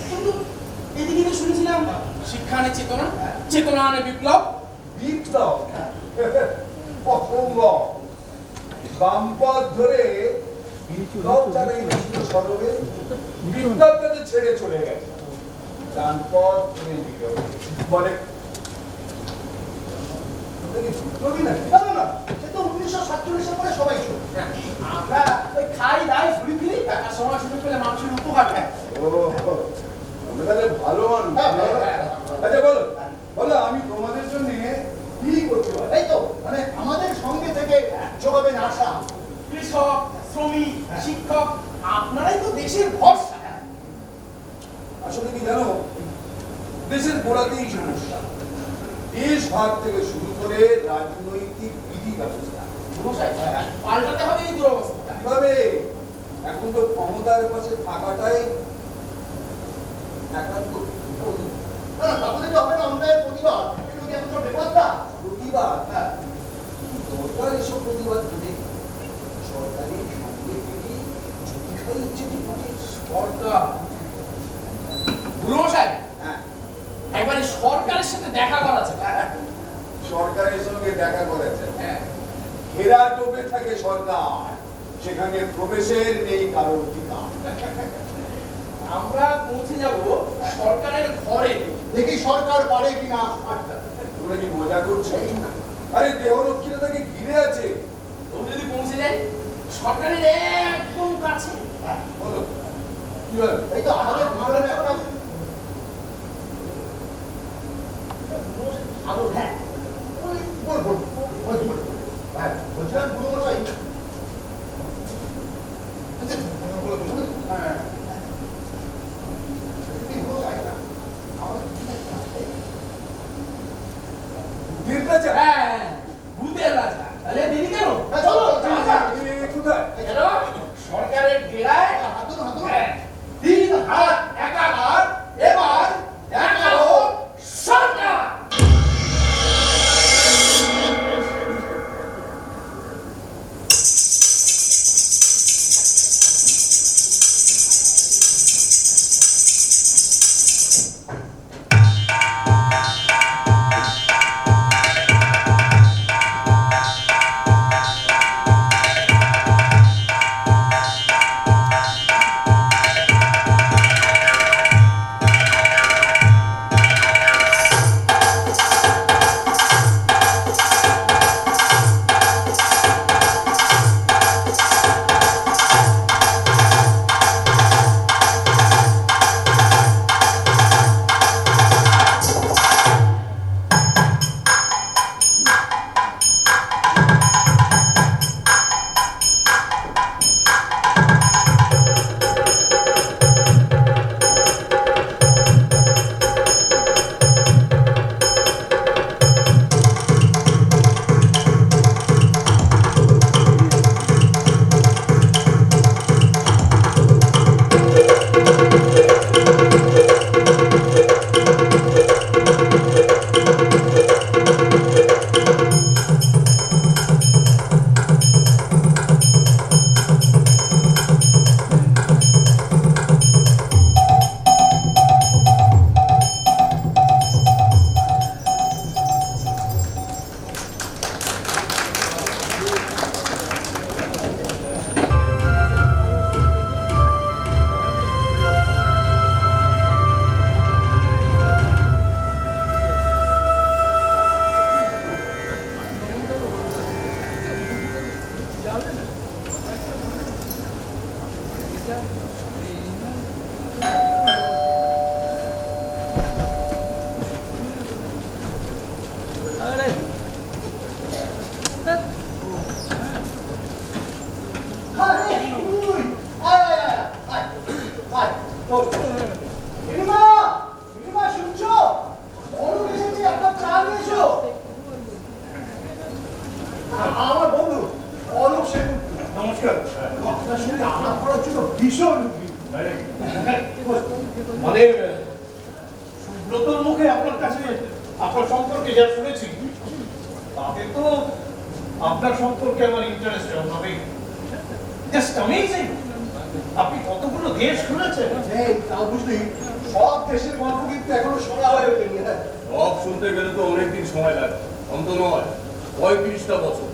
কিন্তু এদিকে তো শুনেছিলাম শিক্ষা আনে চেতনা, চেতনা আনে বিপ্লব। বিপ্লব অসম্ভব। বামপথ ধরে বিপ্লব চালাইছিল সরবে, বিপ্লবটাকে ছেড়ে চলে গেছে ডানপথ ধরে বিপ্লব। বলে বিপ্লবী না? না না না, সে তো 1947 পরে সবাই ছিল। আমরা ওই খাই দাই ঘুরি ফিরি, টাকার সময় সুযোগ পেলে মানুষের উপকার হয়। ও, আমরা তাহলে ভালো মানুষ। হ্যাঁ, ভালো। আচ্ছা বলো বলো, আমি তোমাদের জন্য কি করতে পারি? এই তো মানে আমাদের সঙ্গে থেকে যোগাবেন আশা। কৃষক, শ্রমিক, শিক্ষক, আপনারাই তো দেশের ভরসা। আসলে কি জানো, দেশের গোড়াতেই সমস্যা। দেশ ভাগ থেকে শুরু করে রাজনৈতিক বিধি ব্যবস্থা মশাই, পাল্টাতে হবে এই দুরবস্থা। কিভাবে? এখন তো ক্ষমতার পাশে থাকাটাই একান্ত বিপদ। না না, তাহলে তো হবে না অন্যায়ের প্রতিবাদ। কিন্তু কি এখন সব বেপাত্তা? প্রতিবাদ? হ্যাঁ, দরকার এসব প্রতিবাদ করে সরকারের সঙ্গে থেকে ঝুঁকি খাই ইচ্ছে ঠিক আছে। সরকার, গুরুমশাই, হ্যাঁ, একবারে সরকারের সাথে দেখা করা যায়। সরকারের সঙ্গে দেখা করেছে। হ্যাঁ, হেরা টোপে থাকে সরকার, সেখানে প্রবেশের নেই কারো অধিকার। আমরা পৌঁছে যাব সরকারের ঘরে। দেখি সরকার পারে কিনা। তোমরা কি মজা করছো? আরে দেহরক্ষীরা তাকে ঘিরে আছে। তুমি যদি পৌঁছে যাই সরকারের একদম কাছে। বলো কি বল? এই তো আমাদের ভাঙার একটা আলো। হ্যাঁ, ওই বল বল বল বল। হ্যাঁ, বলছিলাম গুরুমশাই। হ্যাঁ, ভূতের রাজা? হ্যাঁ, ভূতের রাজা। তাহলে দেরি কেন? চলো কোথায়? চলো, সরকারের ডেরায়। হাতুন হাতুন। হ্যাঁ, 3 হাত একাকার, এবার নীলিমা, নীলিমা শুনছো? অনুপ এসেছে, একটা চা নিয়ে এসো। আমার বন্ধু অনুপ সেন, নমস্কার। আপনার সঙ্গে আলাপ করার জন্য ভীষণ মানে সুব্রতর মুখে আপনার কাছে আপনার সম্পর্কে যা শুনেছি তাতে তো আপনার সম্পর্কে আমার ইন্টারেস্ট হবে। Just amazing. আপনি কতগুলো দেশ ঘুরেছেন। এই তাও বুঝলি, সব দেশের গল্প কিন্তু এখনো শোনা হয়ে ওঠেনি। হ্যাঁ, সব শুনতে গেলে তো অনেকদিন সময় লাগে, অন্ত নয় 35টা বছর।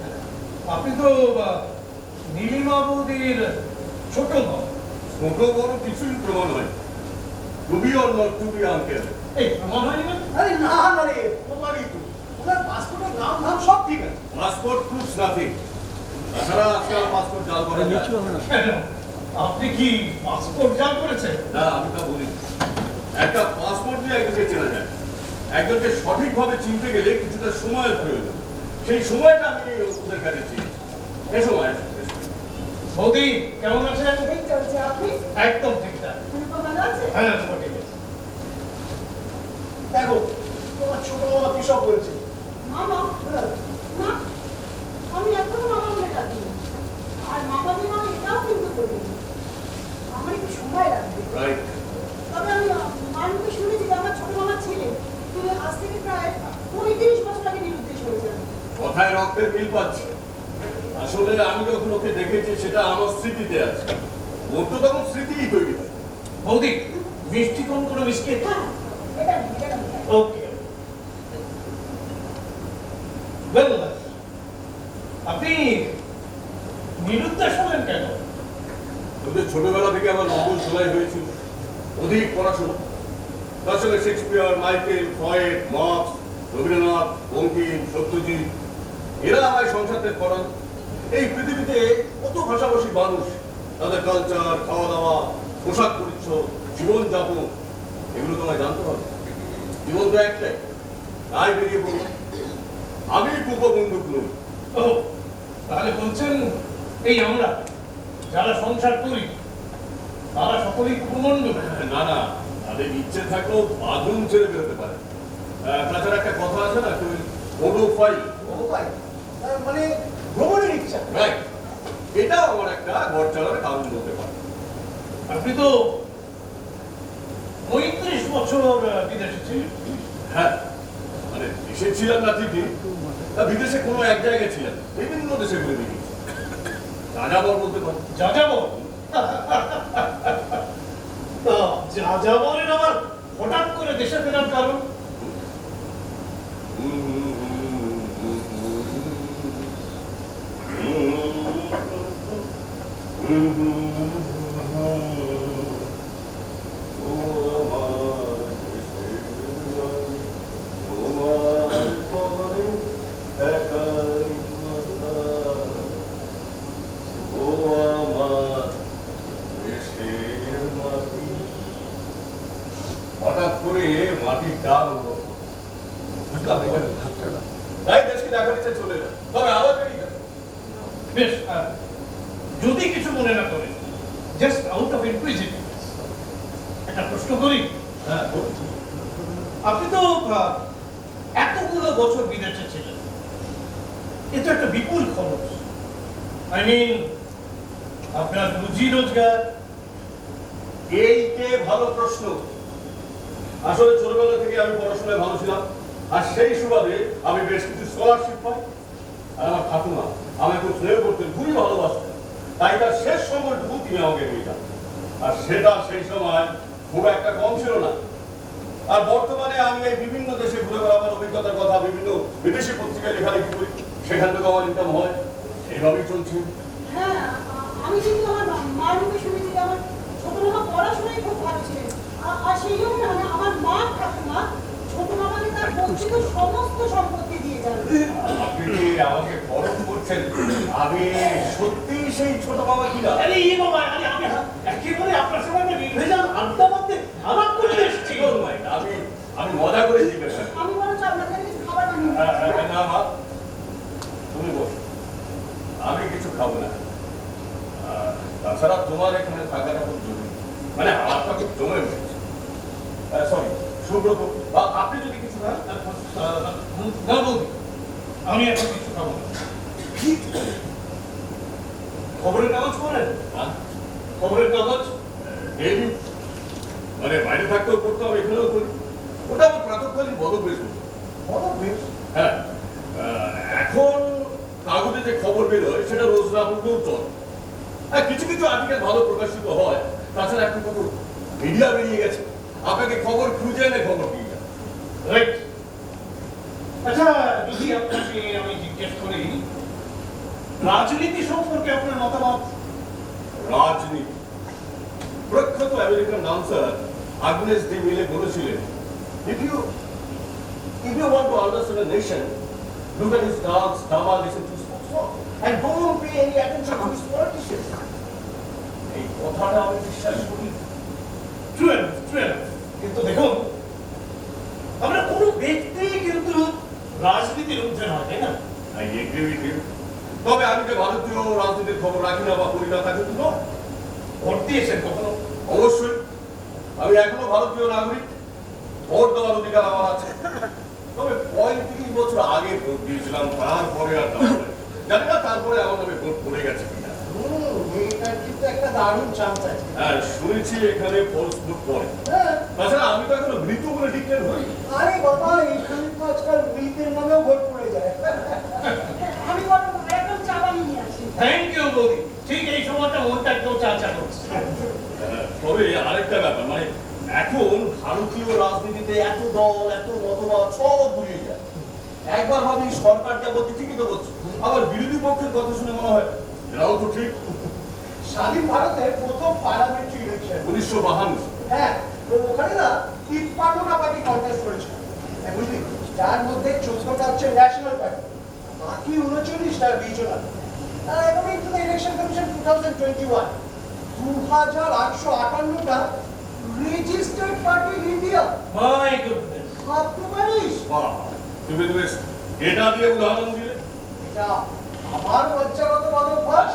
আপনি তো নীলিমা বৌদির ছোট নন। ছোট বড় কিছুই প্রমাণ হয়, টুবি অর নট টুবি আঙ্কেল। এই প্রমাণ হয়নি মানে? আরে না না রে, তোমারই তো ওনার পাসপোর্টের নাম ধাম সব ঠিক আছে। Passport proofs nothing. তাছাড়া আজকাল পাসপোর্ট জাল করা যায়। কেন? আপনি কি পাসপোর্ট জাল করেছেন? না, আমি তা বলি। একটা পাসপোর্ট দিয়ে একজনকে চেনা যায়। একজনকে সঠিকভাবে চিনতে গেলে কিছুটা সময়ের প্রয়োজন। সেই সময়টা আমি ওদের কাছে চেয়েছি। এ সময় বৌদি কেমন আছেন? এই চলছে, আপনি একদম ঠিকঠাক। অনুপা ভালো আছে? হ্যাঁ সব ঠিক আছে। দেখো তোমার ছোট মামা কি সব বলছে। মামা না, আমি এখনো মামা বলে ডাকি। আর মামা যে মামা এটাও কিন্তু করিনি। আমার একটু সময় লাগবে। রাইট। তবে আমি মার মুখে শুনেছি যে আমার ছোট মামার ছেলে তুমি আজ থেকে প্রায় 35 বছর আগে নিরুদ্দেশ হয়েছেন। কথায় রক্তের মিল পাচ্ছি। আসলে আমি যখন ওকে দেখেছি সেটা আমার স্মৃতিতে আছে। ওর তো তখন স্মৃতিই তৈরি হয়। বৌদি মিষ্টি কোন কোনো বিস্কিট? হ্যাঁ, এটা নেই। ওকে। ওয়েল, আপনি নিরুদ্দেশ হলেন কেন? ওদের ছোটবেলা থেকে আমার মঙ্গল চলাই হয়েছিল। অধিক পড়াশোনা, তার সঙ্গে Shakespeare, Michael, Freud, marks, Rabindranath, Bankim, Satyajit, এরা আমায় সংসার ত্যাগ করান। এই পৃথিবীতে কত ভাষাভাষী মানুষ, তাদের কালচার, খাওয়া দাওয়া, পোশাক পরিচ্ছদ, জীবনযাপন, এগুলো তোমায় জানতে হবে। জীবন তো একটাই, তাই বেরিয়ে পড়লাম। আমি পূর্ববন্ধু নই। ও, তাহলে বলছেন এই আমরা যারা সংসার করি তারা সকলেই কুমন্ডু? না না, তাদের ইচ্ছে থাকলেও বাঁধন ছেড়ে বেরোতে পারে। তাছাড়া একটা কথা আছে না, তুই ওডো ফাইল। ও ভাই, মানে ভ্রমণের ইচ্ছা। রাইট, এটাও আমার একটা ঘর চালার কারণ বলতে পারে। আপনি তো 35 বছর বিদেশে ছিলেন। হ্যাঁ, মানে দেশে ছিলাম না ঠিকই, তা বিদেশে কোনো এক জায়গায় ছিলাম, বিভিন্ন দেশে ঘুরে দেখেছি। রাজাবর বলতে পারি। যা যাব যা যা বলেন, আবার হঠাৎ করে দেশে ফেরার কারণ? হঠাৎ করে মাটির ডাল হলো, বুঝলাম তাই দেশকে দেখার ইচ্ছে চলে যায়, তবে আবার বেরিয়ে যাবে। বেশ, যদি কিছু মনে না করেন, জাস্ট আউট অফ ইনকুইজিটিভনেস একটা প্রশ্ন করি। হ্যাঁ, আপনি তো এতগুলো বছর বিদেশে ছিলেন, এ তো একটা বিপুল খরচ। আই মিন, আপনার রুজি রোজগার। এইকে ভালো প্রশ্ন। আসলে ছোটবেলা থেকে আমি পড়াশোনায় ভালো ছিলাম, আর সেই সুবাদে আমি বেশ কিছু স্কলারশিপ পাই। আর আমার ঠাকুমা আমাকে খুব স্নেহ করতেন, খুবই ভালোবাসতেন, তাই তার শেষ সময়টুকু তিনি আমাকে নিয়ে যান। আর সেটা সেই সময় খুব একটা কম ছিল না। আর বর্তমানে আমি এই বিভিন্ন দেশে ঘুরে বেড়াবার অভিজ্ঞতার কথা বিভিন্ন বিদেশি পত্রিকায় লেখালেখি করি, সেখান থেকে আমার ইনকাম হয়, এইভাবেই চলছে। হ্যাঁ, আমি কিন্তু আমার মার মুখে শুনেছি যে আমার ছোট মামা পড়াশোনায় খুব ভালো ছিলেন। আর সেই জন্য না, আমার মা ঠাকুমা ছোট মামাকে তার বঞ্চিত সমস্ত সম্পত্তি দিয়ে যান। আপনি কি আমাকে বরণ করছেন? আমি সত্যি সেই ছোট বাবা কিনা? আরে এই বাবা, আরে আমি একেবারে আপনার সঙ্গে একটা নির্ভেজাল আড্ডা মারতে আলাপ করতে এসেছি। আমি মজা করে জিজ্ঞেস করি। আমি বরঞ্চ আপনার জন্য কিছু খাবার বানিয়ে দিচ্ছি। না মা, তুমি বসো, আমি কিছু খাবো না। তাছাড়া তোমার এখানে থাকাটা খুব জরুরি। মানে হাতটা খুব জমে উঠেছে। সরি সুব্রত, আপনি যদি কিছু না না বৌদি, আমি এখন কিছু খাবো না। খবরের কাগজ পড়েন? খবরের কাগজ ডেইলি মানে বাইরে থাকতেও করতে হবে, এখানেও করি। ওটা আমার প্রাতঃকালীন বদভ্যাস। বলো বেশ। হ্যাঁ, এখন কাগজে যে খবর বেরোয় সেটা রোজ না পড়লেও চলে। হ্যাঁ, কিছু কিছু আর্টিকেল ভালো প্রকাশিত হয়, তাছাড়া এখন কত মিডিয়া বেরিয়ে গেছে, আপনাকে খবর খুঁজে এনে খবর দিয়ে যায়। রাইট। আচ্ছা, যদি আপনাকে আমি জিজ্ঞেস করি রাজনীতি সম্পর্কে আপনার মতামত? রাজনীতি প্রখ্যাত আমেরিকান ডান্সার আগনেস ডি মিলে বলেছিলেন, if you want to understand a nation, look at his dance, drama, listen to his folk song, and don't pay any attention to his politicians. এই কথাটা আমি বিশ্বাস করি। ট্রুয়েল। কিন্তু দেখুন, আমরা কোনো ব্যক্তি কিন্তু রাজনীতির ঊর্ধ্বে নয়, তাই না? I agree with you. তবে আমি যে ভারতীয় রাজনীতির খবর রাখি না বা পড়ি না তা কিন্তু নয়। ভোট দিয়েছেন কখনো? অবশ্যই আমি এখনো ভারতীয় নাগরিক, ভোট দেওয়ার অধিকার আমার আছে। তবে 35 বছর আগে ভোট দিয়েছিলাম, তারপরে আর দেওয়া হয়নি। জানি না তারপরে আমার নামে ভোট পড়ে গেছে কিনা। এটা কিন্তু একটা দারুণ চান্স আছে। হ্যাঁ, শুনেছি এখানে ফলস ভোট পড়ে। হ্যাঁ, তাছাড়া আমি তো এখনো মৃত বলে ডিক্লেয়ার হই। আরে বাবা, এখানে তো আজকাল মৃতের নামেও ভোট পড়ে যায়। আমি বরং এখন চা বানিয়ে আসি। থ্যাংক ইউ বৌদি। ঠিক এই সময়টা মনটা একদম চা করছে। তবে আরেকটা ব্যাপার, মানে এখন ভারতীয় রাজনীতিতে এত দল, এত মতবাদ সব ঘুরিয়ে যায়। একবার ভাবি সরকার যা বলছে ঠিকই তো বলছে, আবার বিরোধী পক্ষের কথা শুনে মনে হয় এরাও তো ঠিক। স্বাধীন ভারতের প্রথম পার্লামেন্টারি ইলেকশন 1952। হ্যাঁ, তো ওখানে না 53টা পার্টি কন্টেস্ট করেছিল, বুঝলি, যার মধ্যে 14টা হচ্ছে ন্যাশনাল পার্টি, বাকি 39টা regional. According to the election commission 2021, 2858টা registered party in India. My goodness. ভাবতে পারিস? বাহ, তুমি বেশ এটা দিয়ে উদাহরণ দিলে। এটা আমার লজ্জাগত মানবভাস।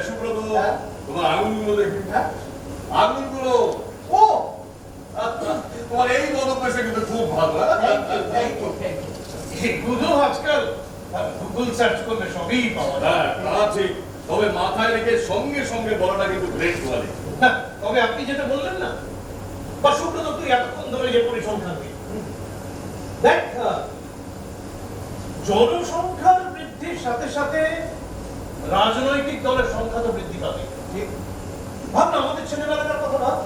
সুব্রত, হ্যাঁ? তোমার আঙুলগুলো দেখি। হ্যাঁ? আঙুলগুলো, ও, তোমার এই মনোবেশে কিন্তু খুব ভালো। Thank you. এগুলো আজকাল গুগল সার্চ করলে সবই পাওয়া যায়। হ্যাঁ, তা ঠিক। তবে মাথায় রেখে সঙ্গে সঙ্গে বলাটা কিন্তু গ্রেট কোয়ালিটি। হ্যাঁ, তবে আপনি যেটা বললেন না, বা সুব্রত তুই এতক্ষণ ধরে যে পরিসংখ্যান দিয়ে দেখ, জনসংখ্যার বৃদ্ধির সাথে সাথে রাজনৈতিক দলের সংখ্যা তো বৃদ্ধি পাবে। ভাব না, আমাদের ছেলেবেলার কথা ভাব।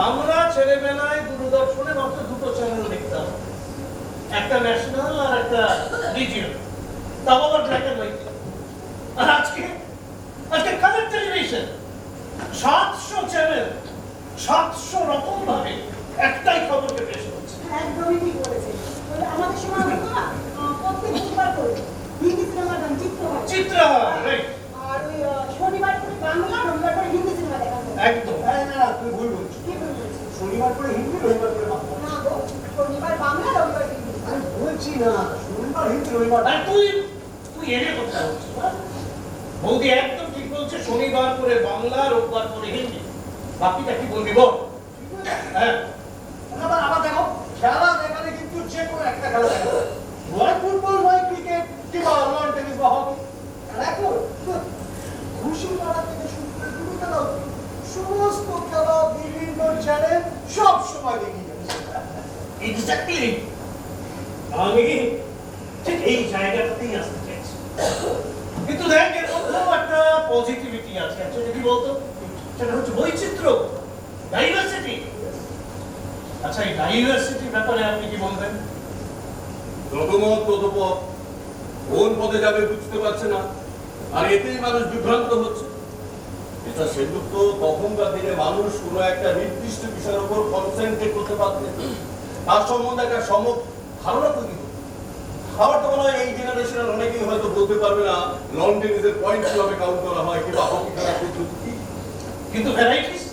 আমরা ছেলেবেলায় দূরদর্শনে মাত্র দুটো চ্যানেল দেখতাম, একটা ন্যাশনাল আর একটা রিজিয়ন, তাও আবার ব্ল্যাক এন্ড হোয়াইট। আর আজকে কালার টেলিভিশন, 700 চ্যানেল, 700 রকম ভাবে একটাই খবরকে পেশ করছে। একদমই ঠিক বলেছে। ওই আমাদের সময় হতো না, প্রত্যেক বুধবার করে হিন্দি সিনেমার গান চিত্রহার, রাইট। আর ওই শনিবার করে বাংলা, রবিবার করে হিন্দি সিনেমা দেখা হতো। একদম। হ্যাঁ, না, তুই ভুল বলছিস। কি বলছি? শনিবার করে হিন্দি, রবিবার করে বাংলা। না গো, শনিবার বাংলা, রবিবার হিন্দি। আমি বলছি না, শনিবার হিন্দি, রবিবার আর তুই এনে কথা বলছিস না? বৌদি একদম ঠিক বলছে, শনিবার করে বাংলা, রোববার করে হিন্দি। বাকিটা কি বলবি বল? হ্যাঁ, আবার দেখো, খেলা দেখালে কিন্তু যে কোনো একটা খেলা দেখো, নয় ফুটবল, নয় ক্রিকেট, কিংবা লন টেনিস বা হকি। দেখো, খুশি পাড়া থেকে শুরু করে তুমি খেলা অবধি সমস্ত খেলা বিভিন্ন চ্যানেল সব সময় দেখি যাচ্ছে। এক্স্যাক্টলি। আমি ঠিক এই জায়গাটাতেই আসতে চাইছি। কিন্তু দেখ, এর মধ্যেও একটা পজিটিভিটি আছে। অ্যাকচুয়ালি কি বলতো, সেটা হচ্ছে বৈচিত্র্য, ডাইভার্সিটি। আচ্ছা, এই ডাইভার্সিটির ব্যাপারে আপনি কি বলবেন? যত মত তত পথ, কোন পথে যাবে বুঝতে পারছে না, আর এতেই মানুষ বিভ্রান্ত হচ্ছে। এটা সেযুক্ত তখনকার দিনে মানুষ কোনো একটা নির্দিষ্ট বিষয়ের উপর কনসেন্ট্রেট করতে পারতেন, তার সম্বন্ধে একটা সম্যক ধারণা তৈরি হতো। আমার তো মনে হয় এই জেনারেশনের অনেকেই হয়তো বলতে পারবে না লন টেনিসের পয়েন্ট কিভাবে কাউন্ট করা হয় কিংবা হকি খেলার পদ্ধতি কি। কিন্তু ভ্যারাইটিস,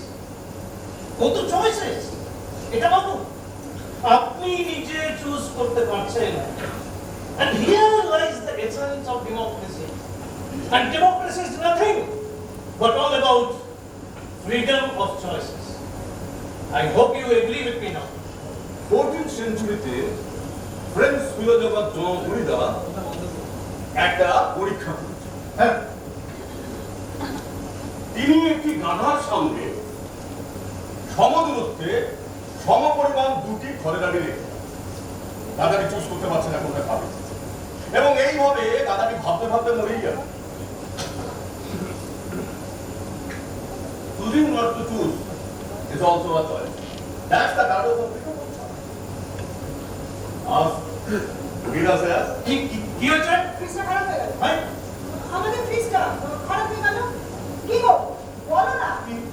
কত চয়েসেস, এটা ভাবুন। আপনি নিজে চুজ করতে পারছেন। And here lies the essence of democracy. And democracy is nothing but all about freedom of choices. I hope you agree with me now. 14th সেঞ্চুরিতে ফ্রেঞ্চ ফিলোজফার জন উরিদা একটা পরীক্ষা করেছেন। হ্যাঁ, তিনি একটি গাধার সামনে সমদূরত্বে সমপরিমাণ দুটি ঘরে গাড়ি রেখে দাদাটি চুজ করতে পারছে না কোনটা খাবে, এবং এইভাবে দাদাটি ভাবতে ভাবতে মরেই গেল। Choosing not to choose is also a choice. That's the paradox of freedom of choice. Ask Veeda says, কি হয়েছে? ফ্রিজটা খারাপ হয়ে গেল। হ্যাঁ? আমাদের ফ্রিজটা খারাপ হয়ে গেল। কি গো? বলো না।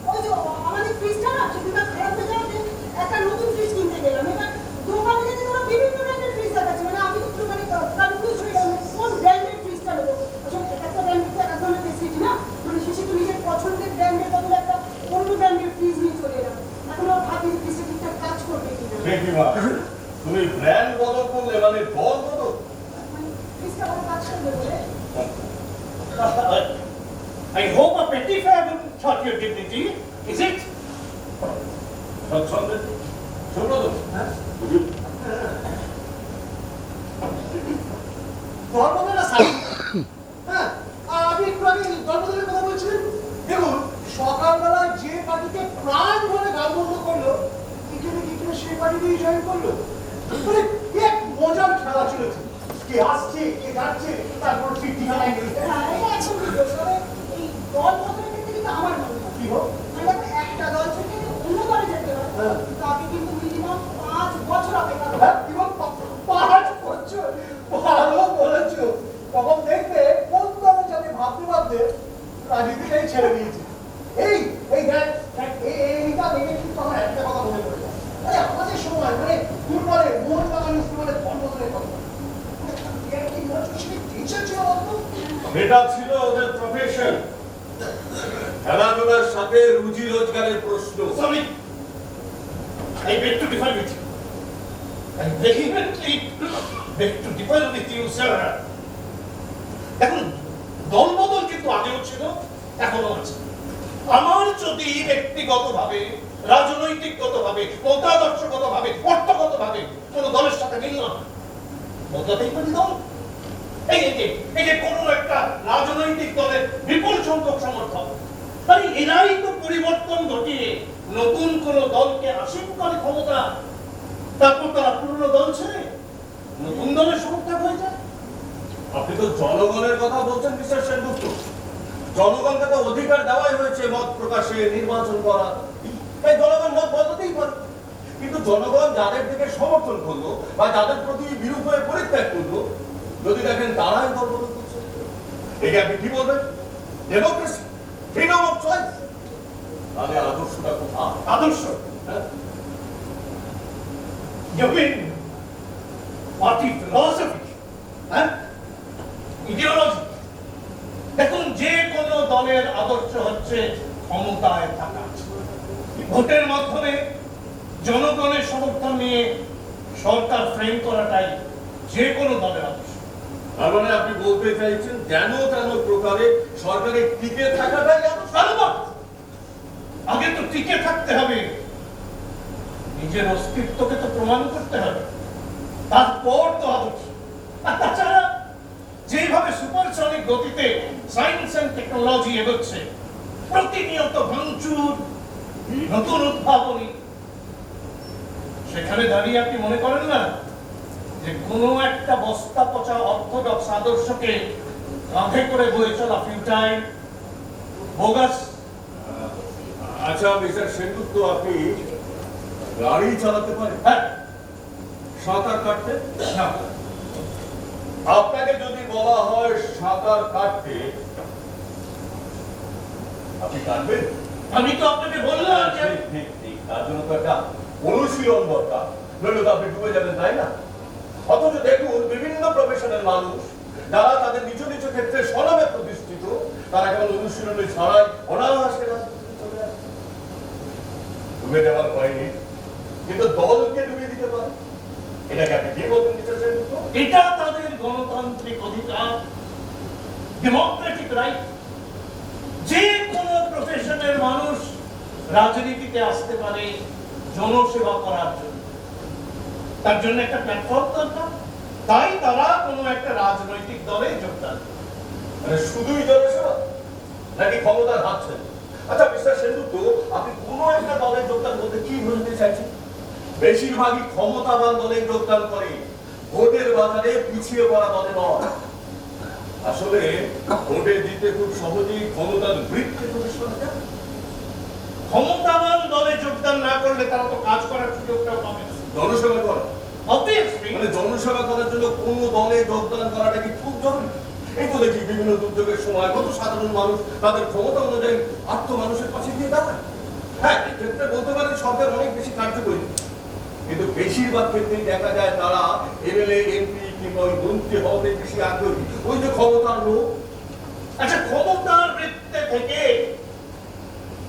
ওই যে আমাদের ফ্রিজটা না সেদিনটা খারাপ হয়ে যাওয়াতে একটা নতুন ফ্রিজ কিনতে গেলাম। এবার দোকানে যেতে ওরা বিভিন্ন ব্র্যান্ডের ফ্রিজ দেখাচ্ছে। মানে আমি তো একটু মানে কনফিউজ হয়ে গেলাম কোন ব্র্যান্ডের ফ্রিজটা নেবো। আসলে একটা ব্র্যান্ডের তো এক ধরনের ফেসিলিটি না। মানে শেষে তো নিজের পছন্দের ব্র্যান্ডের বদলে একটা অন্য ব্র্যান্ডের ফ্রিজ নিয়ে চলে এলাম। এখন আমার ভাবি ফ্রিজটা ঠিকঠাক কাজ করবে কিনা। বেটিমা, তুমি ব্র্যান্ড বদল করলে মানে দল বদল? মানে ফ্রিজটা ভালো কাজ করবে বলে। I hope a petty fair will taught your dignity, is it? স্বচ্ছন্দে ছোট তো ধর্মদানা সাথে হ্যাঁ আপনি একটু আগে ধর্মদানের কথা বলছিলেন। দেখুন সকালবেলা যে পার্টিকে প্রাণ ভরে গান বন্ধ করলো কিখানে সেই পার্টিতেই জয়েন করলো। মানে এক মজার খেলা চলেছে, কে আসছে কে যাচ্ছে তারপর ঠিক ঠিকানায় নেই। হ্যাঁ, এটা একদম ঠিক বলেছো। তবে এই দল বদলের ক্ষেত্রে কিন্তু আমার মনে হয় কি হোক মানে দেখো, একটা দল থেকে অন্য দলে যেতে হয় হ্যাঁ। তাকে কিন্তু মিনিমাম 5 বছর অপেক্ষা করতে হ্যাঁ হয়। কি হোক 5 বছর ভালো বলেছো। তখন দেখবে কোন দলের সাথে ভাবতে ভাবতে রাজনীতিটাই ছেড়ে দিয়েছে। এই এই দেখ এইটা দেখে কিন্তু আমার একটা কথা মনে পড়ে যায়। আরে আমাদের সময় মানে ফুটবলে মোহনবাগান স্কুলের বন্ধনের কথা টিচার ছিল বলতো। এটা ছিল ওদের প্রফেশন, খেলাধুলার সাথে রুজি রোজগারের প্রশ্ন। Sorry, I beg to differ with you. I vehemently beg to differ with you, sir. দেখুন, দলবদল কিন্তু আগেও ছিল, এখনো আছে। আমার যদি ব্যক্তিগতভাবে, রাজনৈতিকগতভাবে, মতাদর্শগতভাবে, অর্থগতভাবে কোন দলের সাথে মিল না হয়, বদলাতেই পারি দল। এই যে কোনো একটা রাজনৈতিক দলের বিপুল সংখ্যক সমর্থক, তাই এরাই তো পরিবর্তন ঘটিয়ে নতুন কোন দলকে আসীন করে ক্ষমতা, তারপর তারা পুরনো দল ছেড়ে নতুন দলের সমর্থক হয়ে যায়। আপনি তো জনগণের কথা বলছেন মিস্টার সেনগুপ্ত। জনগণকে তো অধিকার দেওয়াই হয়েছে মত প্রকাশে, নির্বাচন করা। তাই জনগণ মত বদলাতেই পারে। কিন্তু জনগণ যাদের দিকে সমর্থন করলো বা যাদের প্রতি বিরূপ হয়ে পরিত্যাগ করলো, যদি দেখেন তারাই দল বদল করছে, একে আপনি কি বলবেন? Democracy, freedom of choice. তাহলে আদর্শটা কোথায়? আদর্শ, you mean party philosophy, হ্যাঁ, ইডিওলজি। দেখুন, যে কোনো দলের আদর্শ হচ্ছে ক্ষমতায় থাকা, ভোটের মাধ্যমে জনগণের সমর্থন নিয়ে সরকার ফ্রেম করাটাই যে কোনো দলের আদর্শ। তার মানে আপনি বলতে চাইছেন যেন তেন প্রকারে সরকারের টিকে থাকাটাই আদর্শ? আগে তো টিকে থাকতে হবে, নিজের অস্তিত্বকে তো প্রমাণ করতে হবে, তারপর তো আদর্শ। আর তাছাড়া যেভাবে সুপারসনিক গতিতে সায়েন্স এন্ড টেকনোলজি এগোচ্ছে, প্রতিনিয়ত ভাঙচুর, নতুন উদ্ভাবনী, সেখানে দাঁড়িয়ে আপনি মনে করেন না যে কোনো একটা বস্তা পচা অর্থোডক্স আদর্শকে কাঁধে করে বয়ে চলা ফিউটাইল, বোগাস? আচ্ছা মিস্টার সেনগুপ্ত, আপনি গাড়ি চালাতে পারেন? হ্যাঁ। সাঁতার কাটতে? না। আপনাকে যদি বলা হয় সাঁতার কাটতে, আপনি কাটবেন? আমি তো আপনাকে বললাম যে ঠিক, তার জন্য তো একটা অনুশীলন দরকার, নইলে তো আপনি ডুবে যাবেন, তাই না? অথচ দেখুন, বিভিন্ন প্রফেশনের মানুষ যারা তাদের নিজ নিজ ক্ষেত্রে স্বনামে প্রতিষ্ঠিত, তারা কেবল অনুশীলনে ছাড়াই অনায়াসে রাজনীতিতে চলে আসে। ডুবে যাওয়ার ভয় নেই, কিন্তু দলকে ডুবিয়ে দিতে পারে। এটাকে আপনি কি বলবেন মিস্টার সেনগুপ্ত? এটা তাদের গণতান্ত্রিক অধিকার, ডেমোক্রেটিক রাইট। যে কোনো প্রফেশনের মানুষ রাজনীতিতে আসতে পারে জনসেবা করার জন্য, তার জন্য একটা প্ল্যাটফর্ম দরকার, তাই তারা কোনো একটা রাজনৈতিক দলে যোগদান করে। মানে শুধুই জনসেবা নাকি ক্ষমতার হাত ছেড়ে? আচ্ছা মিস্টার সেনগুপ্ত, আপনি কোনো একটা দলে যোগদান করতে কি বুঝতে চাইছেন? বেশিরভাগই ক্ষমতাবান দলে যোগদান করে, ভোটের বাজারে পিছিয়ে পড়া দলে নয়। আসলে ভোটে জিতে খুব সহজেই ক্ষমতার বৃত্তে প্রবেশ করা যায়। ক্ষমতাবান দলে যোগদান না করলে তারা তো কাজ করার সুযোগটাও পাবে না। জনসেবা করা Obviously, মানে জনসেবা করার জন্য কোন দলে যোগদান করাটা কি খুব জরুরি? এই তো দেখি বিভিন্ন দুর্যোগের সময় কত সাধারণ মানুষ তাদের ক্ষমতা অনুযায়ী মানুষের পাশে গিয়ে দাঁড়ায়। হ্যাঁ, এক্ষেত্রে বলতে পারেন সরকার অনেক বেশি কার্যকরী, কিন্তু বেশিরভাগ ক্ষেত্রেই দেখা যায় তারা এমএলএ, এমপি কিংবা ওই মন্ত্রী হওয়াতে বেশি আগ্রহী। ওই যে ক্ষমতার লোক। আচ্ছা, ক্ষমতার বৃত্তে থেকে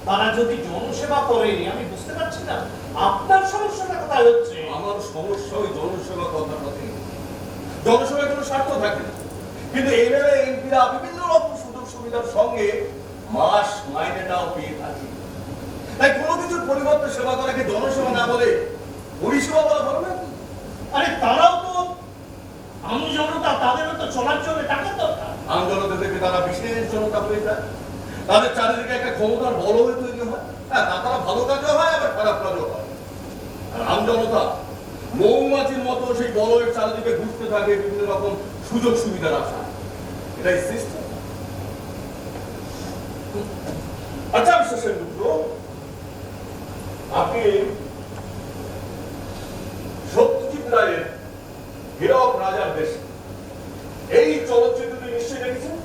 তারা যদি জনসেবা করে, আমি বুঝতে পারছি না আপনার সমস্যাটা কোথায় হচ্ছে। আমার সমস্যা ওই জনসেবা কথাটাতে। জনসেবায় কোনো স্বার্থ থাকে না, কিন্তু এমএলএ, এমপিরা বিভিন্ন রকম সুযোগ সুবিধার সঙ্গে মাস মাইনেটাও পেয়ে থাকে। তাই কোনো কিছুর পরিবর্তে সেবা করাকে জনসেবা না বলে পরিষেবা বলা ভালো না? আরে তারাও তো আমজনতা, তাদেরও তো চলার জন্য টাকার দরকার। আমজনতা থেকে তারা বিশেষ জনতা হয়ে যায়, তাদের চারিদিকে একটা ক্ষমতার বলয় তৈরি হয়। হ্যাঁ, তারা ভালো কাজও হয়, আবার খারাপ কাজও হয়। আর আমজনতা মৌমাছির মতো সেই বলয়ের চারিদিকে ঘুরতে থাকে বিভিন্ন রকম সুযোগ সুবিধার আশা। এটাই সিস্টেম। আচ্ছা মিস্টার সেনগুপ্ত, আপনি সত্যজিৎ রায়ের হীরক রাজার দেশ এই চলচ্চিত্রটি নিশ্চয়ই দেখেছেন?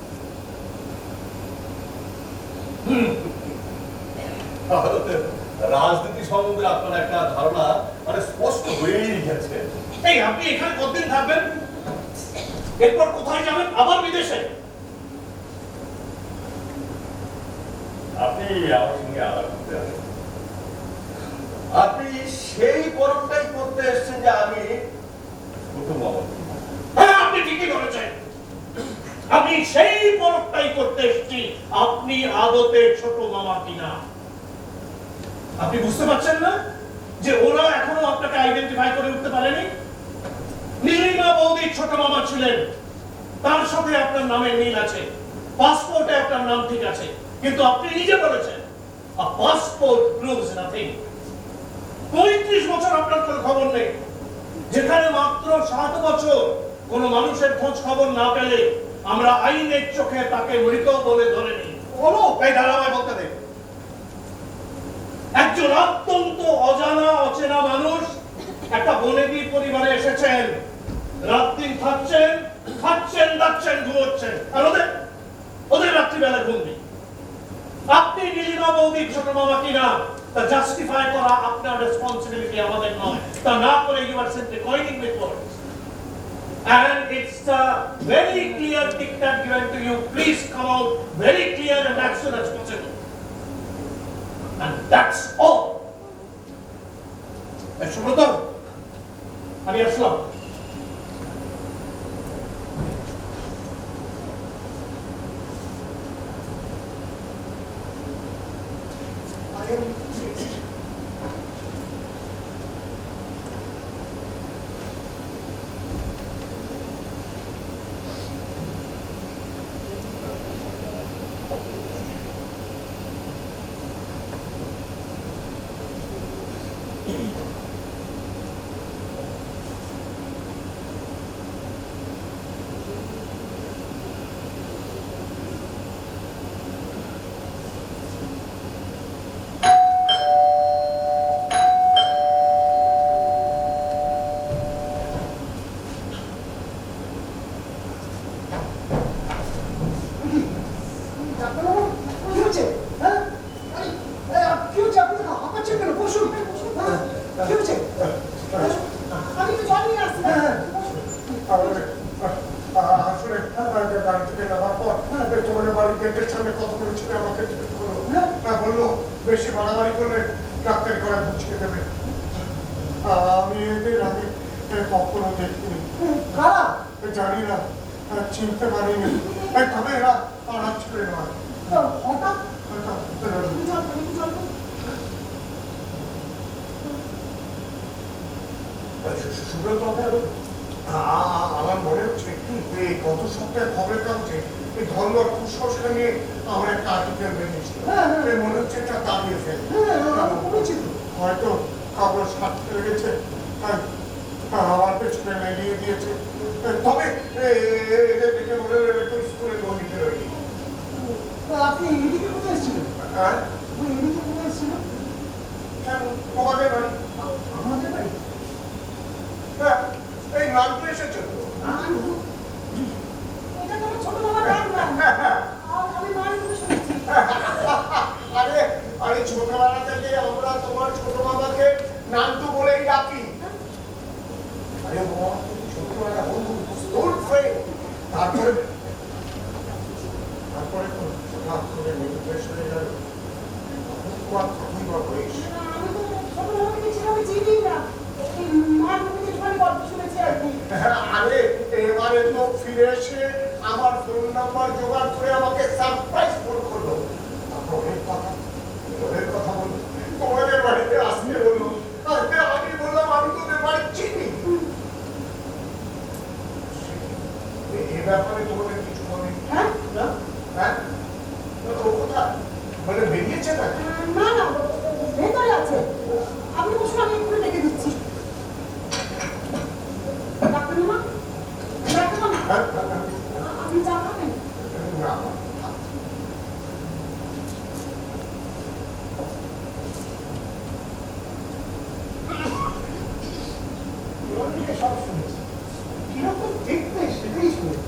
ভারতের রাজনীতি সম্বন্ধে আপনার একটা ধারণা মানে স্পষ্ট হয়েই গেছে। এই আপনি এখানে কতদিন থাকবেন? এরপর কোথায় যাবেন? আবার বিদেশে? আপনি আমার সঙ্গে আলাপ করতে আসেন, আপনি সেই পরবটাই করতে এসেছেন যে আমি প্রথম অবস্থা। হ্যাঁ, আপনি ঠিকই বলেছেন। আমি সেই পরবটাই করতে এসেছি, আপনি আদতে ছোট মামা কিনা। আপনি বুঝতে পারছেন না যে ওরা এখনো আপনাকে আইডেন্টিফাই করে উঠতে পারেনি? নীলিমা বৌদি ছোট মামা ছিলেন, তার সাথে আপনার নামের মিল আছে, পাসপোর্টে আপনার নাম ঠিক আছে, কিন্তু আপনি নিজে বলেছেন a passport proves nothing। 35 বছর আপনার কোনো খবর নেই, যেখানে মাত্র 7 বছর কোন মানুষের খোঁজ খবর না পেলে আমরা আইনের চোখে তাকে মৃত বলে ধরে নিই। বলো, এই ধারাবাহিক বলতে দেখ। একজন অত্যন্ত অজানা অচেনা মানুষ একটা বনেদি পরিবারে এসেছেন, রাত দিন থাকছেন, খাচ্ছেন, দাচ্ছেন, ঘুমোচ্ছেন, আর ওদের রাত্রিবেলা ঘুম নেই। আপনি নীলিমা বৌদির ছোট মামা কিনা তা জাস্টিফাই করা আপনার রেসপন্সিবিলিটি, আমাদের নয়। তা না করে you are simply coining with words, and it's a very clear dictat given to you. Please come out very clear and as soon as possible, and that's all. Subrata, আমি আসলাম। বেশি বাড়াবাড়ি করলে ডাক্তারি করা বুঝকে দেবে। আমি এদের আগে কখনো দেখিনি। কারা জানি না, চিনতে পারিনি, তবে এরা পাড়া ছেড়ে নয়। হঠাৎ সুব্রত, আমার মনে হচ্ছে এই গত সপ্তাহে খবরের কাগজে এই ধর্ম আর কুসংস্কার নিয়ে আমার একটা আর্টিকেল বেরিয়েছিল। মনে হচ্ছে এটা দাঁড়িয়ে ফেলে হয়তো কাগজ সাথে লেগেছে, আমার পেছনে লেগিয়ে দিয়েছে। তবে দেখে মনে হলো একটু স্কুলে গণিতে রয়েছে। আপনি এদিকে কোথায় এসেছিলেন? হ্যাঁ, এদিকে কোথায় এসেছিলেন? তোমাদের বাড়ি? আমাদের বাড়ি? হ্যাঁ, এই নামটা এসেছে তো। এটা তো আমার ছোট মামার নাম না। আমি মায়ের মুখে শুনেছি। আরে আরে ছোটবেলা থেকে আমরা তোমার ছোট মামাকে নান্টু বলেই ডাকি। আরে বাবা, ছোটবেলা বন্ধু, স্কুল ফ্রেন্ড। তারপরে তো হঠাৎ করে মেডিটেশনে গেল। তোমার কতই বা বয়স? আমি তো ছোট মামাকে কিছু আমি চিনি না। মার মুখে যেটুখানি গল্প শুনেছি আর কি। আরে এবারে তো ফিরে এসে আমার ফোন নাম্বার জোগাড় করে আমাকে সারপ্রাইজ ফোন করলো। ওদের কথা বললো, তোমাদের বাড়িতে আসতে বললো। আমি বললাম আমি তোদের বাড়ি চিনি। এ ব্যাপারে তোমাদের কিছু মনে? হ্যাঁ? হ্যাঁ, ও কোথায়? মানে বেরিয়েছে না? না না, ভেতরে আছে। আপনি বসুন, আমি এক্ষুনি ডেকে দিচ্ছি। ডাক্তার মামা, ডাক্তার মামা, আপনি চা খাবেন? না, সব শুনেছি, কিরকম দেখতে সেটাই শুনেছি।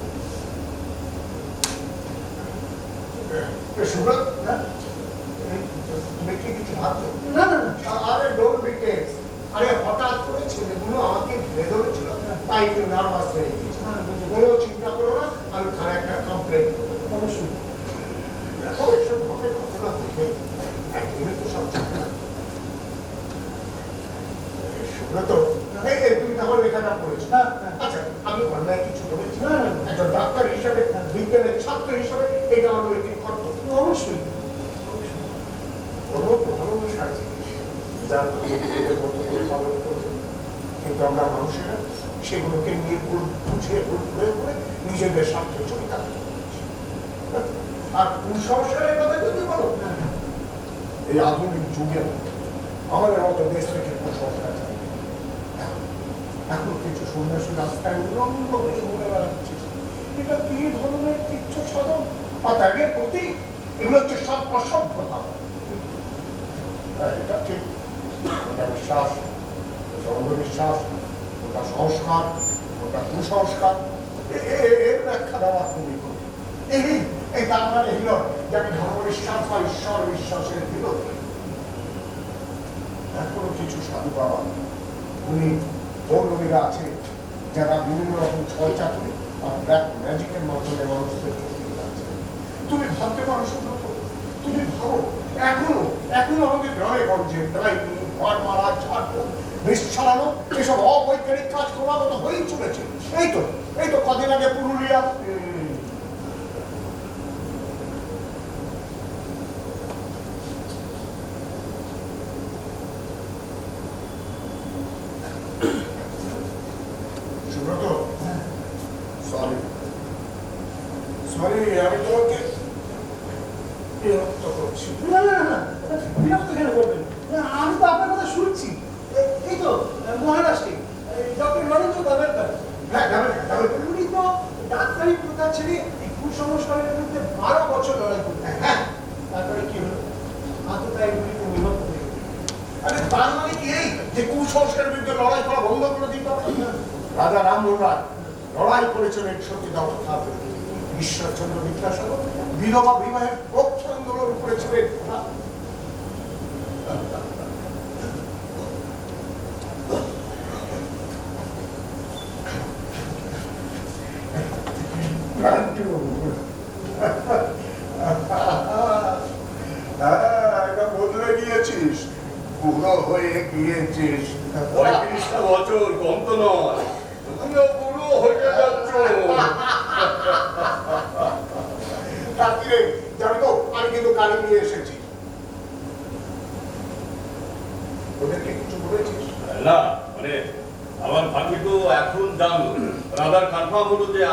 সুব্রত, তুমি কি কিছু ভাবছো? না না না, আরে ডোন্ট বি টেন্স। আরে হঠাৎ করে ছেলেগুলো আমাকে ঘিরে ধরেছিল, তাই একটু নার্ভাস হয়ে গেছি। কোনো চিন্তা করো না, আমি থানায় একটা কমপ্লেন করবো। অবশ্যই। দেখো, এসব ঘটনা দেখে একদিনে তো সব থাকে না। সুব্রত, তুমি তো আমার লেখাটা পড়েছো। আচ্ছা, আমি অন্যায় কিছু বলেছি? একজন ডাক্তার হিসাবে, বিজ্ঞানের ছাত্র হিসাবে এটা আমার নৈতিক কর্তব্য। অবশ্যই। কোনো ভালোবাসা আছে যার নিজেদের মতো করে পালন করবে, কিন্তু আমরা মানুষেরা সেগুলোকে নিয়ে ভুল বুঝিয়ে ভুল প্রয়োগ করে নিজেদের স্বার্থে চরিতার্থ করছি। আর কুসংস্কারের কথা যদি বলো, এই আধুনিক যুগে আমাদের মতো দেশ থেকে কুসংস্কার চাই। এখন কিছু সন্ন্যাসী রাস্তায় উলঙ্গ হয়ে ঘুরে বেড়াচ্ছে। এটা কি ধরনের তীর্থ সাধন বা ত্যাগের প্রতি? এগুলো হচ্ছে সব অসভ্যতা। এটা ঠিক, ওটা বিশ্বাস, ওটা অন্ধবিশ্বাস, ওটা সংস্কার, ওটা কুসংস্কার, এর ব্যাখ্যা দেওয়া খুবই কঠিন। এই তার মানে হলো যে আমি ধর্ম বিশ্বাস বা ঈশ্বর বিশ্বাসের বিরোধী। এখনো কিছু সাধু বাবা, উনি পৌরবীরা আছে যারা বিভিন্ন রকম ছয় চাকরি আর ব্ল্যাক ম্যাজিকের মাধ্যমে মানুষদের ঠকিয়ে যাচ্ছে। তুমি ভাবতে পারো সুব্রত, তুমি ভাবো এখনো আমাদের গ্রামে গঞ্জে প্রায় ঘর মারা, ঝাড়ফুঁক, বিষ ছড়ানো, এসব অবৈজ্ঞানিক কাজ ক্রমাগত হয়েই চলেছে। এই তো কদিন আগে পুরুলিয়া সুব্রত, সরি আমি তোমাকে বিরক্ত করছি। না না না, বিরক্ত কেন করবেন? আমি তো আপনার কথা শুনছি। এই তো মহারাষ্ট্রে ডক্টর নরেন্দ্র দাভেলকার। হ্যাঁ, উনি তো ডাক্তারি প্রথা ছেড়ে এই কুসংস্কারের বিরুদ্ধে 12 বছর লড়াই করতেন। হ্যাঁ, তারপরে কি হলো? আততায়ী গুলিতে নিহত হয়ে গেলেন। আরে তার মানে কি এই যে কুসংস্কারের বিরুদ্ধে লড়াই করা বন্ধ করে দিতে হবে? রাজা রামমোহন রায় লড়াই করেছিলেন সতীদাহ প্রথা বিরুদ্ধে। ঈশ্বরচন্দ্র বিদ্যাসাগর বিধবা বিবাহের পক্ষ আন্দোলন করেছিলেন। এটা বদলে গিয়েছিস, বুড়ো হয়ে গিয়েছিস। 35টা বছর কম তো নয়, তুমিও পুরো হয়ে যাচ্ছ। রাত্রিরে জানো তো, আমি কিন্তু গাড়ি নিয়ে এসেছি।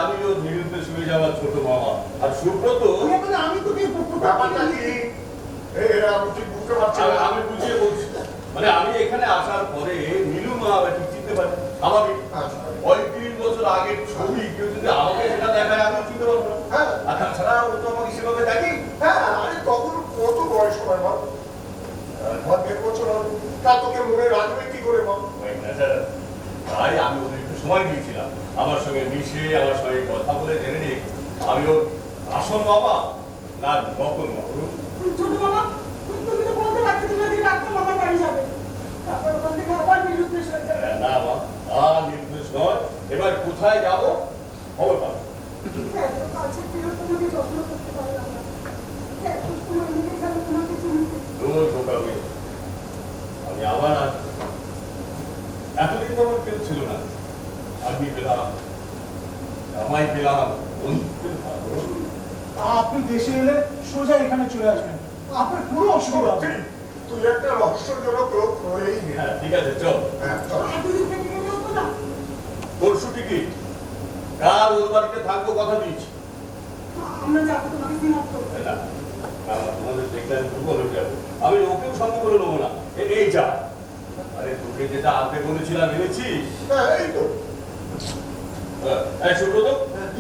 আমিও ধীরে শুয়ে যাওয়ার ছোট মামা। আর সুব্রত আমি তোকে ব্যাপারটা কি এরা আমি ঠিক বুঝতে পারছি না। আমি বুঝিয়ে বলছি, মানে আমি এখানে আসার পরে নীলু মা ঠিক চিনতে পারি স্বাভাবিক। আচ্ছা। 35 বছর আগের ছবি কেউ যদি আমাকে সেটা দেখায় আমি চিনতে পারবো না। হ্যাঁ। আর তাছাড়া ও তো আমাকে সেভাবে দেখি। হ্যাঁ, আরে তখন কত বয়স হবে বল? 1 বছর হবে। তা তোকে মনে রাখবে কি করে বল? তাই আমি ওদের একটু সময় দিয়েছিলাম, আমার সঙ্গে মিশে আমার সঙ্গে কথা বলে জেনে নিই আমি ওর আসল বাবা না নকল বাবা। ছোট মামা, তুমি তো বলতে পারছো তুমি যদি ডাক্তার মামার বাড়ি যাবে, তারপর ওখান থেকে আবার নিরুদ্দেশ হয়ে যাবে। না মা, আর নির্দেশ নয়, এবার কোথায় যাবো খবর পাবো। এত কাছে পেয়েও তোমাকে যত্ন করতে পারলাম না। এত সময় লেগে গেল তোমাকে চিনতে। রোজ ঢোকাবে, আমি আবার আসবো। এতদিন তো আমার কেউ ছিল না, আমি পেলাম, আমায় পেলাম, বন্ধু পেলাম। আপনি দেশে এলে সোজা এখানে চলে আসবেন, আপনার কোনো অসুবিধা হবে না। তুই একটা রহস্যজনক লোক হয়েই নে। হ্যাঁ ঠিক আছে, চল। হ্যাঁ, চল। এতদিন থেকে গেলে হতো না। পরশু টিকিট, কাল ওর বাড়িতে থাকবো কথা দিয়েছি। আমরা যাবো তোমাকে চিনাত করবো। না, তোমাদের দেখলে আমি দুর্বল হয়ে যাবো। আমি ওকেও সঙ্গে করে নেবো না, এই যা। আরে তোকে যেটা আনতে বলেছিলাম এনেছিস? হ্যাঁ, এই তো। এই সুব্রত,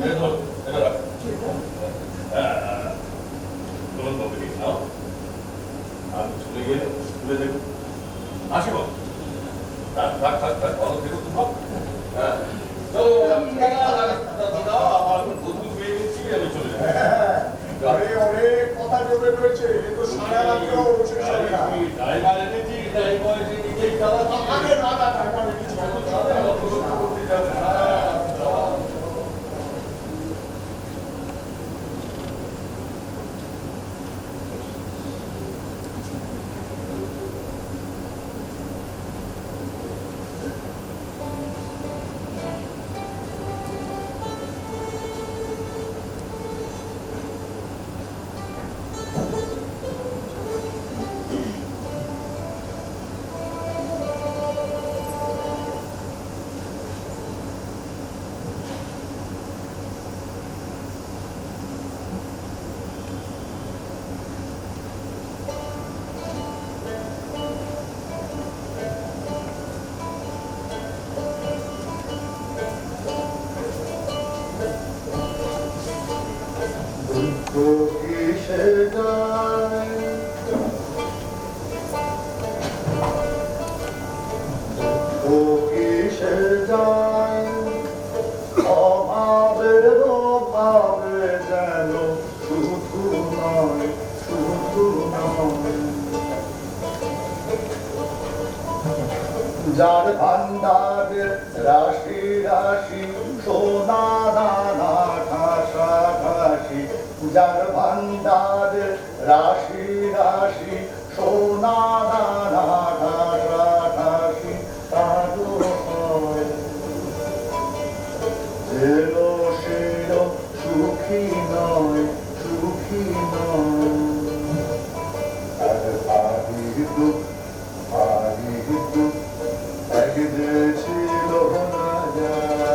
এই ধর, এটা রাখ। তোমার কবে দিন নাও, আমি চলে গেলে তুলে দেবো। আসি বাবু, থাক থাক থাক থাক, ভালো থেকো তো ভাব। হ্যাঁ, চলো দাদা, আমার এখন বন্ধু পেয়ে গেছি, আমি চলে যাবো। আরে অনেক কথা জমে রয়েছে, এ তো সারা রাত্রেও শেষ হবে না। ড্রাইভার এনেছি, ড্রাইভার এসে নিজেই চালাচ্ছি। আরে না না, টাকা কিছু করতে যাবে না। কিসে যায় ও কিসে যায় অভাবের অভাবে যেন শুধু নয় শুধু নয় যার ভান্ডারে রাশি রাশি সোনা দানা ঘাসা ঘাসি যার ভান্ডারে রাশি রাশি সোনা দানা ঘাসা ঘাসি তারও হয় যেন সের সুখী নয় সুখী নয় আর ভাবি দুঃখ ভাবি দুঃখ এক যে ছিল না যায়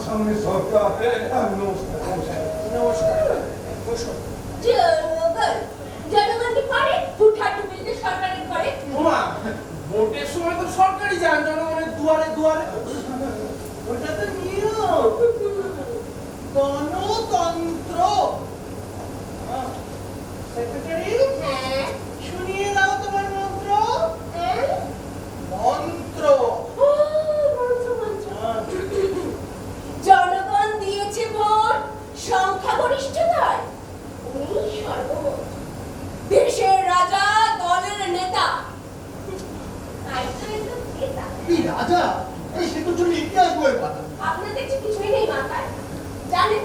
সামনে সরকার। নমস্কার নমস্কার নমস্কার বসো। জনগণ কি পারে হুটহাট মিলতে সরকারের ঘরে? ওমা, ভোটের সময় তো সরকারি যান জনগণের দুয়ারে দুয়ারে। ওটা তো নিয়ম, গণতন্ত্র। সেক্রেটারি, হ্যাঁ শুনিয়ে দাও তোমার মন্ত্র। হ্যাঁ মন্ত্র। ও মন্ত্র মন্ত্র জনগণ দিয়েছে ভোট সংখ্যাগরিষ্ঠতায় উনি সর্বমোট দেশের রাজা দলের নেতা তাই তো একটু নেতা এই রাজা, এই সে তো চলে ইতিহাস বইয়ের পাতা। আপনার দেখছি কিছুই নেই মাথায় জানেন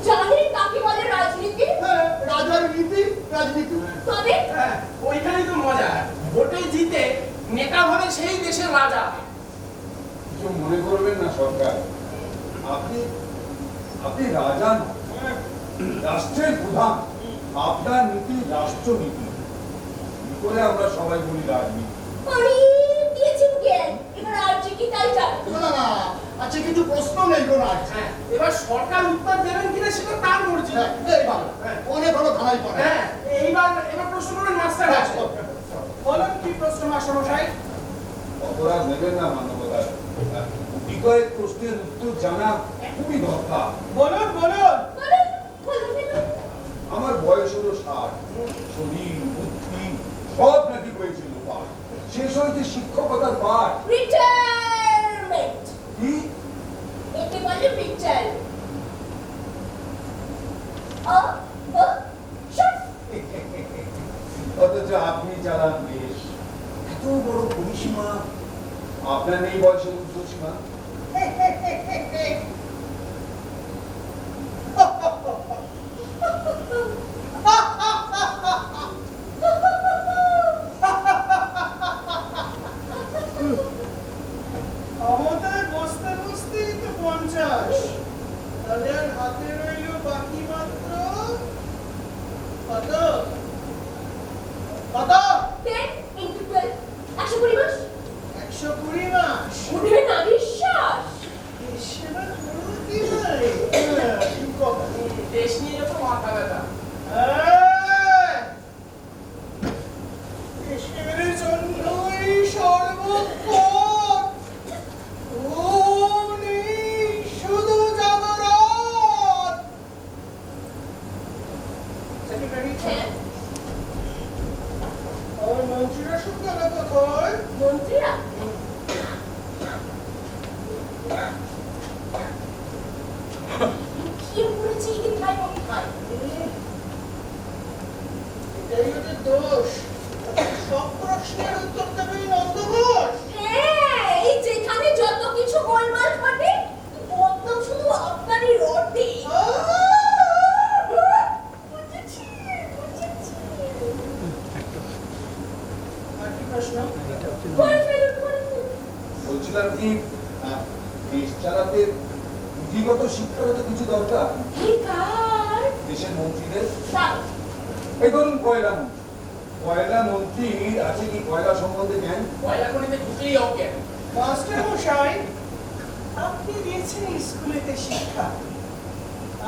জানেন কাকে বলে রাজনীতি হ্যাঁ, রাজার নীতি রাজনীতি। তবে হ্যাঁ, ওইখানেই তো মজা। ভোটে জিতে নেতা ভাবে সেই দেশের রাজা। কিছু মনে করবেন না সরকার, আপনি আপনি রাজা নন, রাষ্ট্রের প্রধান। আপনার নীতি রাষ্ট্রনীতি। কি করে আমরা সবাই বলি রাজনীতি? আমি দিয়েছি জ্ঞান এবার আর কি তাই জানেন না না না, আচ্ছা কিছু প্রশ্ন নেই কোনো আছে। হ্যাঁ, এবার সরকার উত্তর দেবেন কিনা সেটা তার মর্জি। হ্যাঁ, এই ভালো, অনেক ভালো ধারাই পড়ে। হ্যাঁ, এবার প্রশ্ন করেন মাস্টার আছে। বলুন কি প্রশ্ন মাস্টারমশাই? অপরাধ নেবেন না মানবতার। বিকয়ের প্রশ্নের উত্তর জানা খুবই দরকার। বলুন বলুন। বলুন বলুন বলুন আমার বয়স হলো 60, শরীর বুদ্ধি সব নাকি হয়েছিল পাঠ। শেষ হয়েছে শিক্ষকতার পাঠ। রিটায়ারমেন্ট কি একে বলে রিটায়ারমেন্ট অথচ আপনি চালান দেশ, এত বড় পরিসীমা। আপনার নেই বয়সের ঊর্ধ্বসীমা। ক্ষমতায় বসতে বসতেই তো 50। তাহলে আর হাতে রইল বাকি মাত্র কত? কত? 10 into 12 120 মাস 120 মাস। উঠবে না বিশ্বাস সেটা করবো কি করে? হ্যাঁ, ঠিক কথা। দেশ নিয়ে যত মাথা ব্যথা। দেশের জন্যই সর্বক্ষণ ঘুম নেই, শুধু জাগরণ। সেক্রেটারি, হ্যাঁ আমার মন্ত্রীরা সব গেল কোথায়? মন্ত্রীরা কি করেছে কোথায় কোথায় এটাই ওদের দোষ। সব প্রশ্নের উত্তর দেবে এই নন্দঘোষ। হ্যাঁ এই যেখানে যত কিছু গোলমাল ঘটে বদনাম শুধু আপনারই রটে বুঝেছি বুঝেছি আর কি প্রশ্ন? করে ফেলুন করে ফেলুন বলছিলাম কি, দেশ চালাতে পুঁথিগত শিক্ষাগত কিছু দরকার বেকার দেশের মন্ত্রীদের। দাও এই ধরুন কয়লা মন্ত্রী। কয়লা মন্ত্রী আছে কি কয়লা সম্বন্ধে জ্ঞান? কয়লা খনিতে ঢুকলেই অজ্ঞান। মাস্টার মশাই, আপনি দিয়েছেন স্কুলেতে শিক্ষা,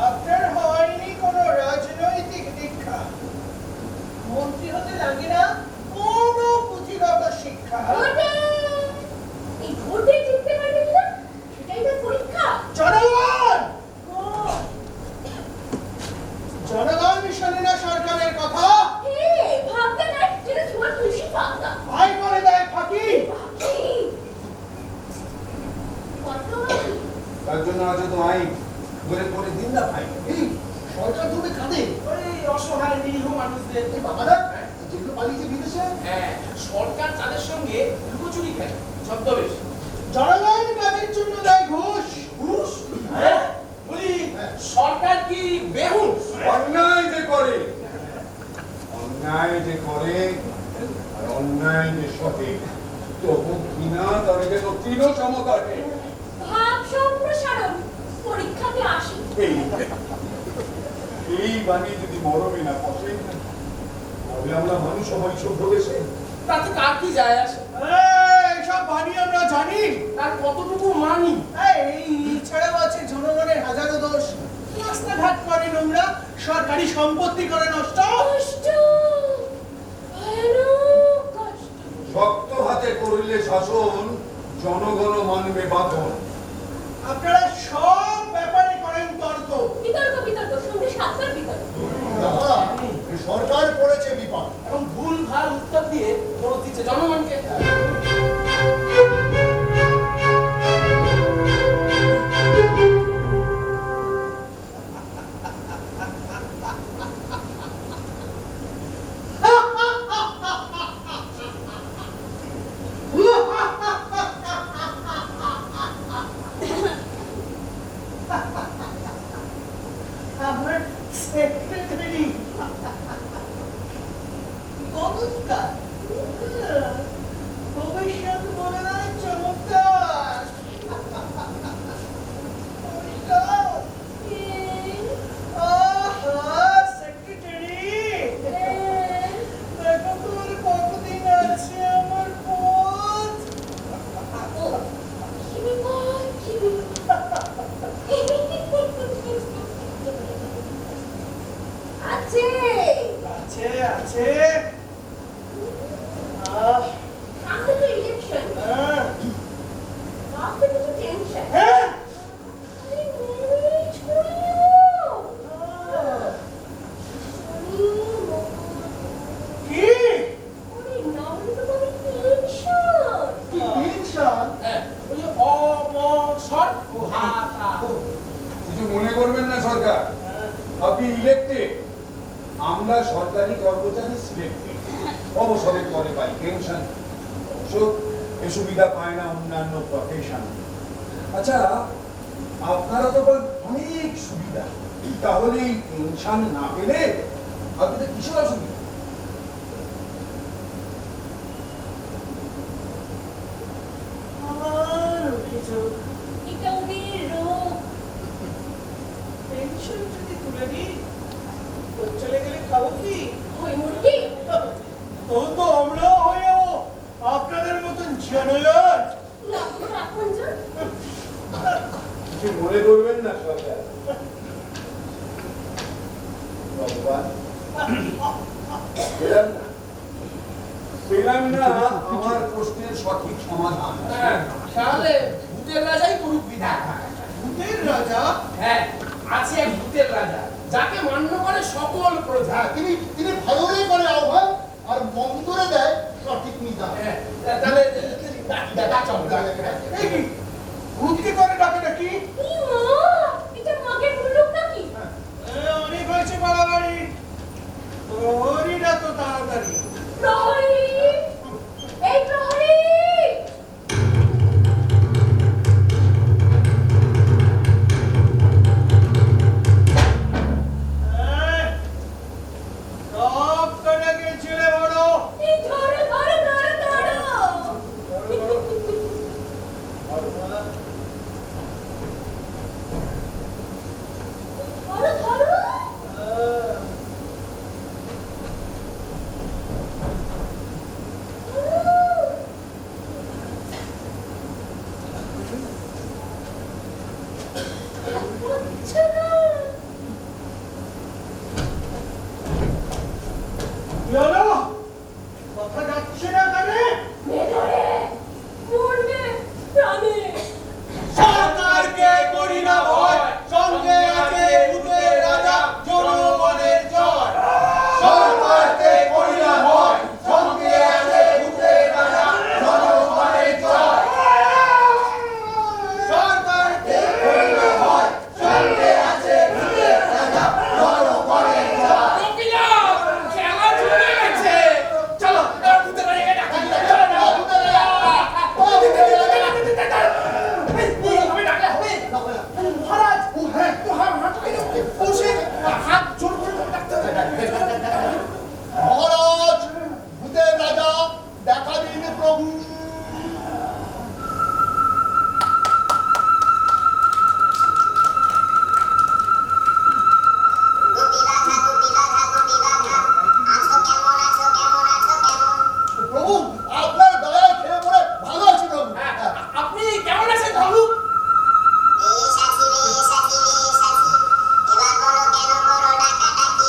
আপনার হয়নি কোনো রাজনৈতিক দীক্ষা। মন্ত্রী হতে লাগে না কোনো পুঁথিগত শিক্ষা। ভোটে এই ভোটে জিততে পারবেন না সেটাই তো পরীক্ষা জনগণ, জনগণ শোনে না সরকারের কথা, হে ভাবতে নাই যেটা তোমার খুশি পাতা ভাই করে দেয় ফাঁকি। কত তার জন্য আছে তো আইন, ধরে পরে দিন না ভাই। এই সরকার তুমি কাঁদে। ওই অসহায় নিরীহ মানুষদের। এই বাবারা যেগুলো পালিয়েছে বিদেশে। হ্যাঁ, সরকার তাদের সঙ্গে লুকোচুরি খেলে ছদ্মবেশ। জনগণ কাজের জন্য দেয় ঘুষ। ঘুষ? হ্যাঁ, বলি সরকার কি বেহুশ? অন্যায় যে করে, অন্যায় যে করে আর অন্যায় যে সঠিক, তবু ঘৃণা তার যেন তৃণ সমতাকে। ভাব সম্প্রসারণ পরীক্ষাতে আসি এই বানিয়ে যদি মরমে না বসে, তাহলে আমরা মানুষ হই সভ্য দেশে। তাতে কার কি যায় আসে? এইসব বাণী আমরা জানি, তার কতটুকু মানি। এই ছাড়াও আছে জনগণ বাড়ি সম্পত্তি করে নষ্ট। কষ্ট, ভয়ানক কষ্ট। শক্ত হাতে করিলে শাসন, জনগণ মানবে বাঁধন। আপনারা সব ব্যাপারে করেন তর্ক। বিতর্ক বিতর্ক সঙ্গে সাতটার বিতর্ক। সরকার পড়েছে বিপদ। এবং ভুল ভাল উত্তর দিয়ে দোষ দিচ্ছে জনগণকে। আমার সেক্রেটারি চমৎকার, ভবিষ্যৎ বলে নয়, চমৎকার। আহা, সেক্রেটারি, দেখো তো আর কতদিন আছে আমার পথ। কি বিপদ, কি বিপদ। আছে আছে আছে। সামনে তো ইলেকশন, আপনি কিছু টেনশন। হ্যাঁ, আরে ম্যানেজ করিও। কি ওরে নামে তো কোনো টেনশন। টেনশন? হ্যাঁ, ওই যে অ ম শর্ট ও হা তা। কিছু মনে করবেন না সরকার, আপনি ইলেক্টেড, আমরা সরকারি কর্মচারী সিলেক্টেড। অবসরের পরে পাই পেনশন, সব এ সুবিধা পায় না অন্যান্য প্রফেশন। আচ্ছা, আপনারা তো বলেন অনেক সুবিধা, তাহলে এই পেনশন না পেলে আপনাদের কিসের অসুবিধা? আমার অভিযোগ, এটা ওদের রোগ। পেনশন যদি তুলে দিই, তো চলে গেলে খাবো কি? ওই মুরগি তখন তো আমরাও হয়ে যাবো আপনাদের মতন জনজাত। লাখো আপনজন। কিছু মনে করবেন না সরকার। ভগবান, পেলাম না আমার প্রশ্নের সঠিক সমাধান। হ্যাঁ, তাহলে ভূতের রাজাই করুক বিধান। ভূতের রাজা? হ্যাঁ, আছে এক ভূতের রাজা, যাকে মান্য করে সকল প্রজা। তিনি ভালোই করে আহ্বান আর মন্দরে দেয় সঠিক নিদান। হ্যাঁ, তাহলে চল। এই কি, ভূতকে করে ডাকে নাকি? কি মা, এটা মাকে মুলুক নাকি? অনেক হয়েছে বাড়াবাড়ি, প্রহরীরা তো তাড়াতাড়ি। প্রহরী, এই প্রহরী। সব কটা গেছিলে বড়। এই ধরো ধরো ধরো ধরো। ধরো ধরো। হচ্ছে না। জানো, কথা যাচ্ছে না কানে। ভেতরে মরবে প্রাণে। সরকারকে করি না ভয়, সঙ্গে আছে ভূতের রাজা, জনগণের জয়। সরকারকে করি না ভয়, সঙ্গে আছে ভূতের রাজা, জনগণের জয়। সরকারকে করি না ভয়, সঙ্গে আছে ভূতের রাজা, জনগণের জয়। কপিলাভ, খেলা জমে গেছে। চলো, এবার ভূতের রাজাকে ডাকি। চলো না, ভূতের রাজা। আমি ডাকলে হবে? মহারাজ, বসে হাত জোর করে ডাকতে হবে। মহারাজ, ভূতের রাজা, দেখা দিন প্রভু। প্রভু, আপনার দয়ায় খেয়ে পড়ে ভালো আছি প্রভু। আপনি কেমন আছেন বাবু? বেশ আছি, এবার বলো কেন করো ডাকাডাকি?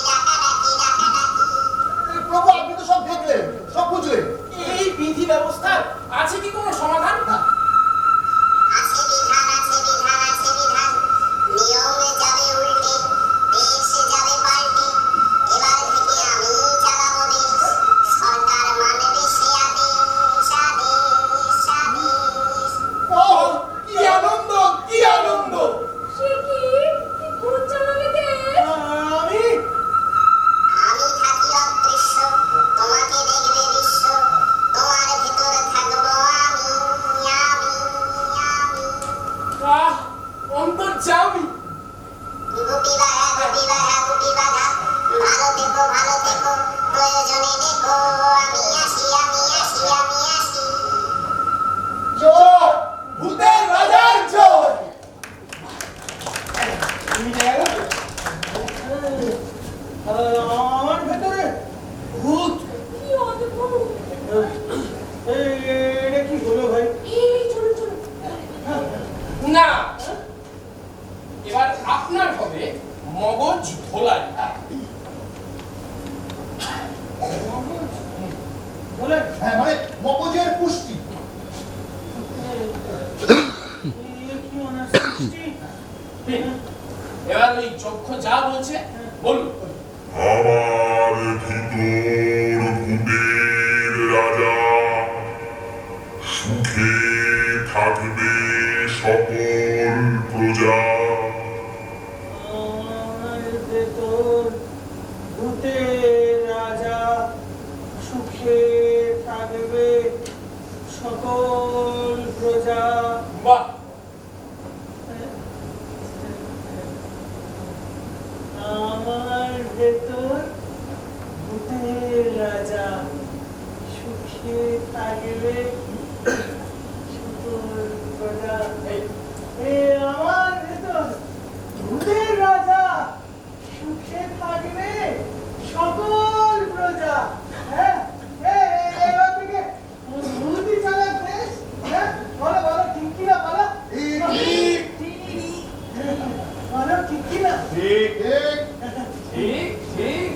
অন্তর্যামী। ভালো থেকো প্রয়োজনে দেখো আমি আসি জয় ভূতের রাজার জয়। আমার ভেতরে ভূত কি অদ্ভুত। এটা কি হলো ভাই? এই চলো চলো। না, এবার আপনার হবে মগজ ধোলাই। বলে হ্যাঁ মানে মগজের পুষ্টি। কি অনাসৃষ্টি? এবার ওই চক্ষু যা বলছে বলুন। আমার ভিতর ভূতের রাজা, সুখে থাকবে সকল প্রজা। আমার ভেতর ভূতের রাজা, সুখে থাকবে সকল প্রজা। বাহ, আমার ভেতর ভূতের রাজা, সুখে থাকবে সকল প্রজা। আমার ভেতর ভূতের রাজা, সুখে থাকবে সকল প্রজা। হ্যাঁ, এবার থেকে ভূতি চালাক দেশ। হ্যাঁ, বলো বলো ঠিক কিনা বলো। বলো ঠিক কিনা? ঠিক ঠিক ঠিক